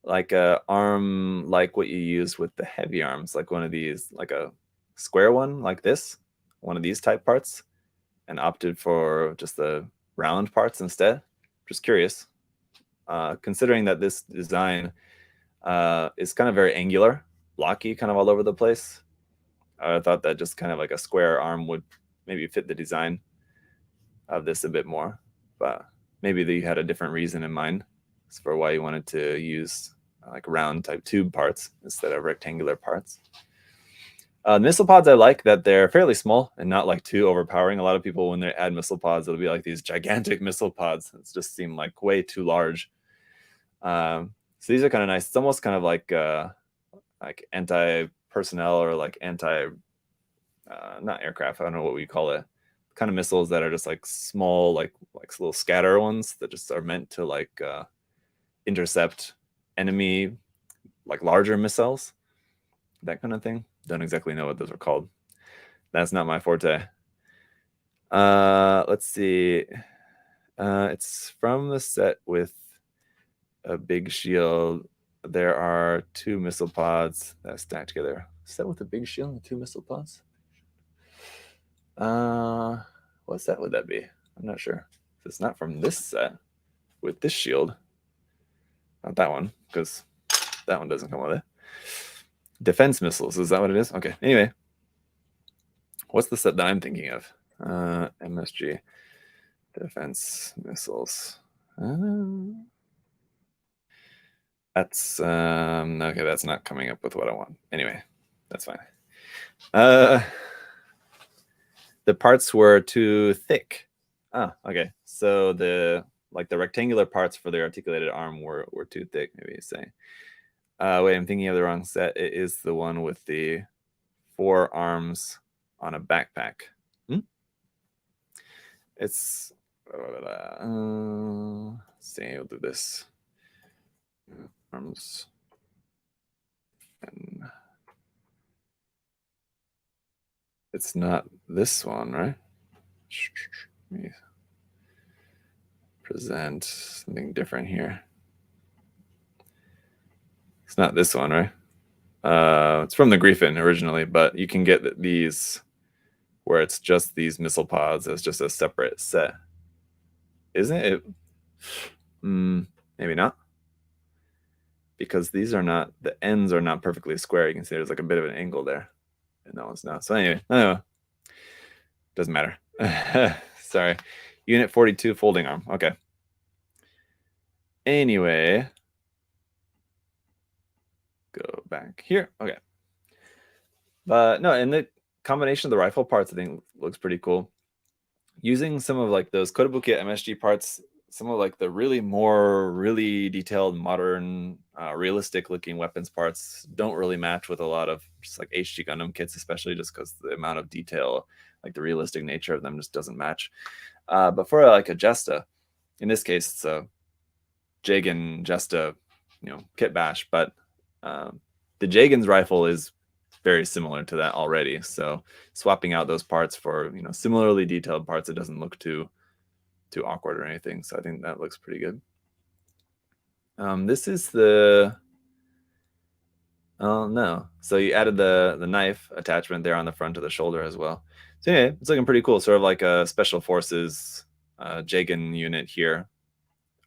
like a arm like what you use with the heavy arms, like one of these, like a square one like this, one of these type parts, and opted for just the round parts instead? Just curious, considering that this design is kind of very angular, blocky, kind of all over the place. I thought that just kind of like a square arm would maybe fit the design of this a bit more, but maybe you had a different reason in mind for why you wanted to use like round type tube parts instead of rectangular parts. Missile pods, I like that they're fairly small and not like too overpowering. A lot of people, when they add missile pods, it'll be like these gigantic missile pods. It just seem like way too large. So these are kind of nice. It's almost kind of like anti-personnel or like not aircraft. I don't know what we call it. Kind of missiles that are just like small, like little scatter ones that just are meant to like intercept enemy, like larger missiles, that kind of thing. Don't exactly know what those are called. That's not my forte. Let's see. It's from the set with a big shield. There are 2 missile pods that stack together. Set with a big shield and 2 missile pods. What set would that be? I'm not sure. If it's not from this set with this shield, not that one, because that one doesn't come with it. Defense missiles, is that what it is? Okay. Anyway, what's the set that I'm thinking of? MSG defense missiles. That's okay. That's not coming up with what I want. Anyway, that's fine. The parts were too thick. Oh, okay. So the rectangular parts for the articulated arm were too thick, maybe you say. Wait, I'm thinking of the wrong set. It is the one with the 4 arms on a backpack. It's let's see, we'll do this. Arms and it's not this one, right? Let me present something different here. It's not this one, right? It's from the Griffin originally, but you can get these where it's just these missile pods as just a separate set. Isn't it? Maybe not. Because these are not, the ends are not perfectly square. You can see there's like a bit of an angle there. And that one's not. So anyway, doesn't matter. Sorry. Unit 42 folding arm. Okay. Anyway, go back here. Okay. But no, and the combination of the rifle parts, I think, looks pretty cool. Using some of like those Kotobukiya MSG parts, some of like the really detailed, modern, realistic looking weapons parts don't really match with a lot of just like HG Gundam kits, especially just because the amount of detail, like the realistic nature of them just doesn't match. But for like a Justa, in this case, it's a Jagan Justa, kit bash, but the Jagan's rifle is very similar to that already. So swapping out those parts for, similarly detailed parts, it doesn't look too awkward or anything. So I think that looks pretty good. This is the, oh no. So you added the knife attachment there on the front of the shoulder as well. So anyway, it's looking pretty cool. Sort of like a Special Forces Jagan unit here.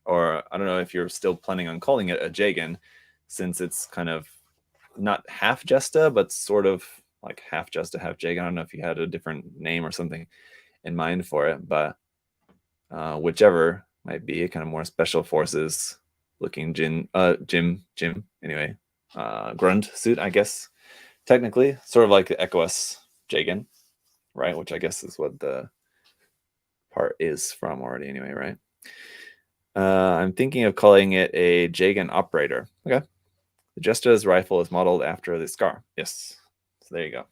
Or I don't know if you're still planning on calling it a Jagan, since it's kind of not half Jesta, but sort of like half Jesta, half Jagan. I don't know if you had a different name or something in mind for it, but whichever might be, kind of more Special Forces looking Jim anyway, grunt suit, I guess, technically sort of like the Echoes Jagan, right, which I guess is what the part is from already anyway, right? I'm thinking of calling it a Jagan operator. Okay. The Jesta's rifle is modeled after the Scar. Yes. So there you go.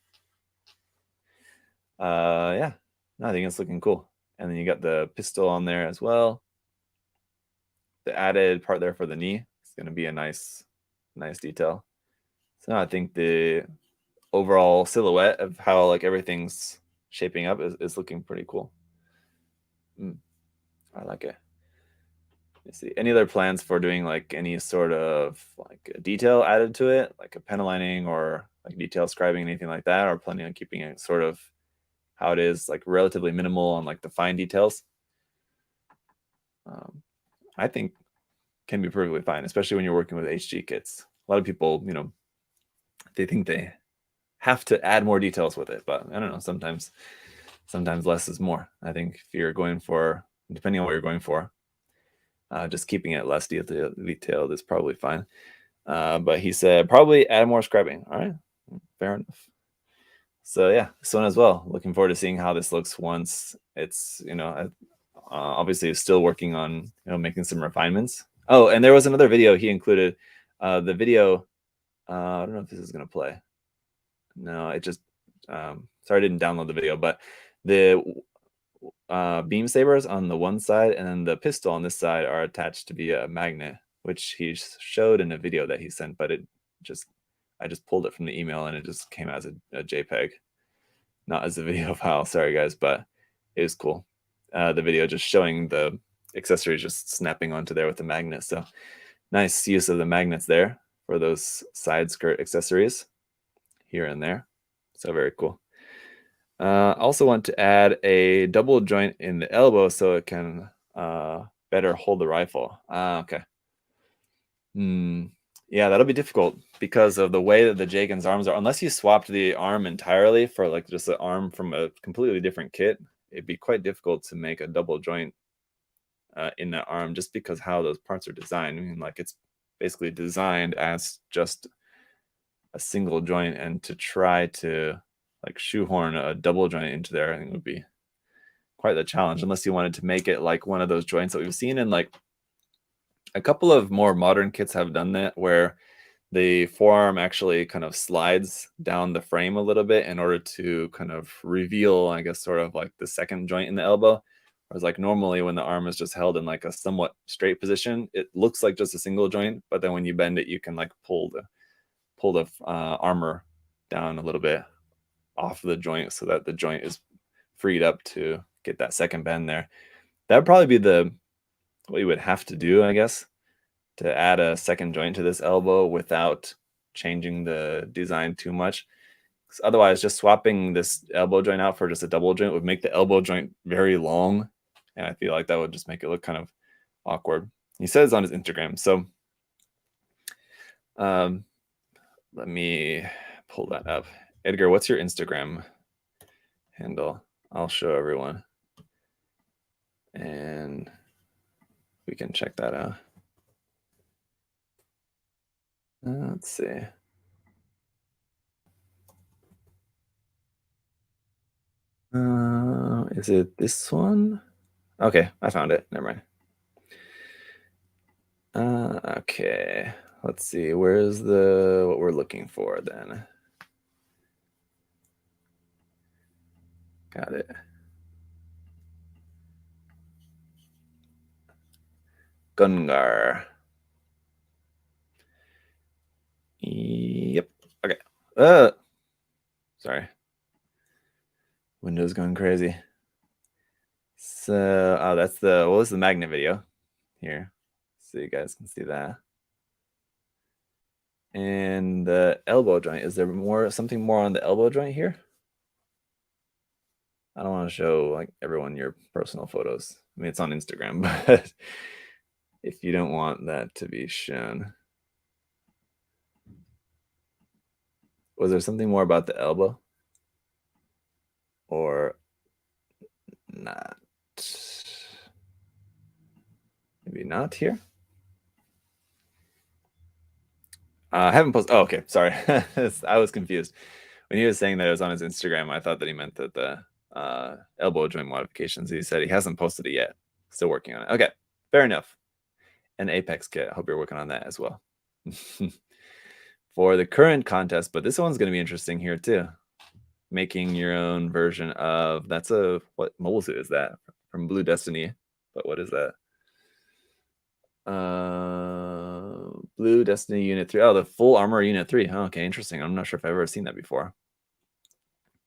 Yeah, no, I think it's looking cool. And then you got the pistol on there as well. The added part there for the knee is going to be a nice detail. So I think the overall silhouette of how like everything's shaping up is looking pretty cool. I like it. Let's see. Any other plans for doing like any sort of like detail added to it, like a pen aligning or like detail scribing, anything like that, or planning on keeping it sort of how it is, like relatively minimal on like the fine details? I think can be perfectly fine, especially when you're working with HG kits. A lot of people, they think they have to add more details with it, but I don't know. Sometimes less is more. I think if you're going for, depending on what you're going for, just keeping it less detailed is probably fine. But he said probably add more scribing. All right, fair enough. So yeah, this one as well. Looking forward to seeing how this looks once it's, obviously it's still working on, making some refinements. Oh, and there was another video he included. The video, I don't know if this is gonna play. No, it just, sorry I didn't download the video, but the beam sabers on the one side and then the pistol on this side are attached to be a magnet, which he showed in a video that he sent, but I just pulled it from the email and it just came as a JPEG, not as a video file. Sorry guys, but it was cool. The video just showing the accessories just snapping onto there with the magnet. So nice use of the magnets there for those side skirt accessories here and there. So very cool. Also want to add a double joint in the elbow so it can better hold the rifle. Okay. Yeah, that'll be difficult because of the way that the Jagan's arms are. Unless you swapped the arm entirely for like just an arm from a completely different kit, it'd be quite difficult to make a double joint in that arm just because how those parts are designed. I mean, like it's basically designed as just a single joint, and to try to like shoehorn a double joint into there, I think would be quite the challenge, unless you wanted to make it like one of those joints that we've seen in like a couple of more modern kits have done that, where the forearm actually kind of slides down the frame a little bit in order to kind of reveal, I guess, sort of like the second joint in the elbow. Whereas like normally when the arm is just held in like a somewhat straight position, it looks like just a single joint, but then when you bend it, you can like pull the armor down a little bit off the joint so that the joint is freed up to get that second bend there. That would probably be what you would have to do, I guess, to add a second joint to this elbow without changing the design too much. Otherwise, just swapping this elbow joint out for just a double joint would make the elbow joint very long, and I feel like that would just make it look kind of awkward. He says on his Instagram. So let me pull that up. Edgar, what's your Instagram handle? I'll show everyone, and we can check that out. Let's see. Is it this one? Okay, I found it. Never mind. Okay, let's see. Where's what we're looking for then? Got it. Gungar. Yep. Okay. Sorry. Windows going crazy. So, oh, this is the magnet video here. So you guys can see that. And the elbow joint. Is there something more on the elbow joint here? I don't want to show like everyone your personal photos. I mean, it's on Instagram, but if you don't want that to be shown. Was there something more about the elbow? Or not? Maybe not here. I haven't posted. Oh, okay. Sorry. I was confused. When he was saying that it was on his Instagram, I thought that he meant that the elbow joint modifications. He said he hasn't posted it yet. Still working on it. Okay. Fair enough. An Apex kit. I hope you're working on that as well. For the current contest, but this one's going to be interesting here too. Making your own version of what mobile suit is that from Blue Destiny? But what is that? Blue Destiny Unit 3. Oh, the full armor Unit 3. Oh, okay, interesting. I'm not sure if I've ever seen that before.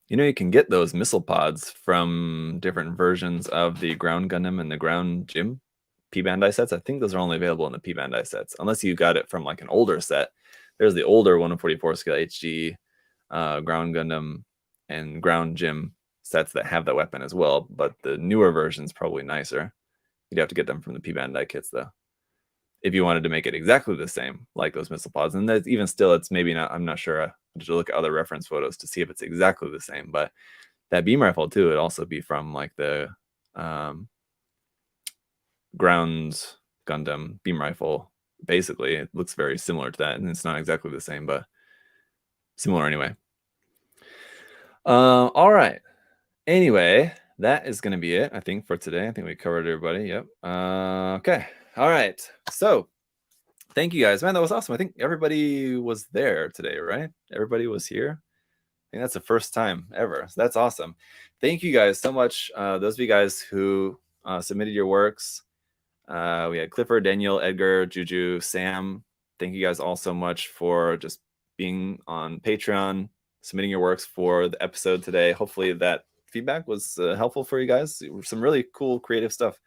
You know, you can get those missile pods from different versions of the Ground Gundam and the Ground Gym P-Bandai sets. I think those are only available in the P-Bandai sets, unless you got it from like an older set. There's the older 1/44 scale HG Ground Gundam and Ground Gym sets that have that weapon as well, but the newer version's probably nicer. You'd have to get them from the P-Bandai kits though, if you wanted to make it exactly the same like those missile pods. And that's even still, it's maybe not, I'm not sure. I have to look at other reference photos to see if it's exactly the same. But that beam rifle too, it'd also be from like the Ground Gundam beam rifle. Basically, it looks very similar to that, and it's not exactly the same, but similar anyway. All right. Anyway, that is going to be it, I think, for today. I think we covered everybody. Yep. Okay. All right. So thank you guys. Man, that was awesome. I think everybody was there today, right? Everybody was here. I think that's the first time ever. So that's awesome. Thank you guys so much. Those of you guys who submitted your works. We had Clifford, Daniel, Edgar, Juju, Sam. Thank you guys all so much for just being on Patreon, submitting your works for the episode today. Hopefully that feedback was helpful for you guys. Some really cool creative stuff.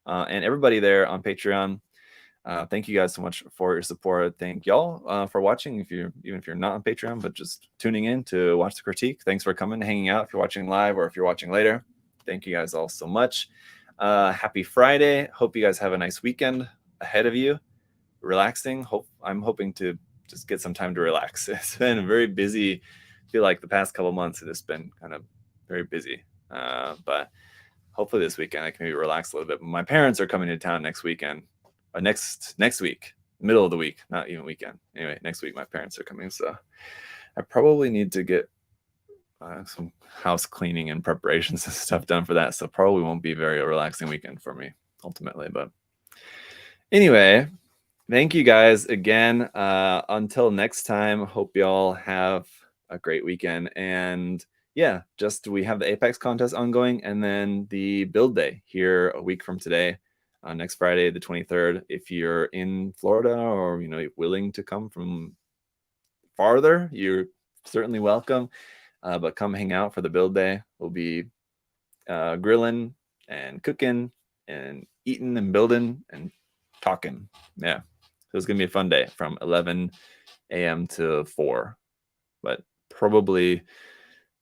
And everybody there on Patreon, thank you guys so much for your support. Thank y'all for watching, even if you're not on Patreon, but just tuning in to watch the critique. Thanks for coming, hanging out if you're watching live or if you're watching later. Thank you guys all so much. Happy Friday. Hope you guys have a nice weekend ahead of you. Relaxing. I'm hoping to just get some time to relax. It's been very busy. I feel like the past couple months it has been kind of very busy. But hopefully this weekend I can maybe relax a little bit. My parents are coming to town next weekend. Next week, middle of the week, not even weekend. Anyway, next week my parents are coming, so I probably need to get some house cleaning and preparations and stuff done for that. So probably won't be a very relaxing weekend for me ultimately. But anyway, thank you guys again. Until next time, hope y'all have a great weekend. And yeah, we have the Apex contest ongoing, and then the build day here a week from today. Next Friday, the 23rd. If you're in Florida or willing to come from farther, you're certainly welcome. But come hang out for the build day. We'll be grilling and cooking and eating and building and talking. Yeah, so it's gonna be a fun day from 11 a.m. to 4, but probably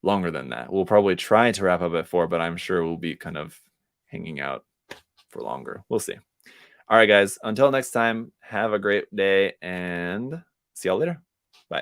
longer than that. We'll probably try to wrap up at 4, but I'm sure we'll be kind of hanging out for longer. We'll see. All right, guys. Until next time, have a great day and see y'all later.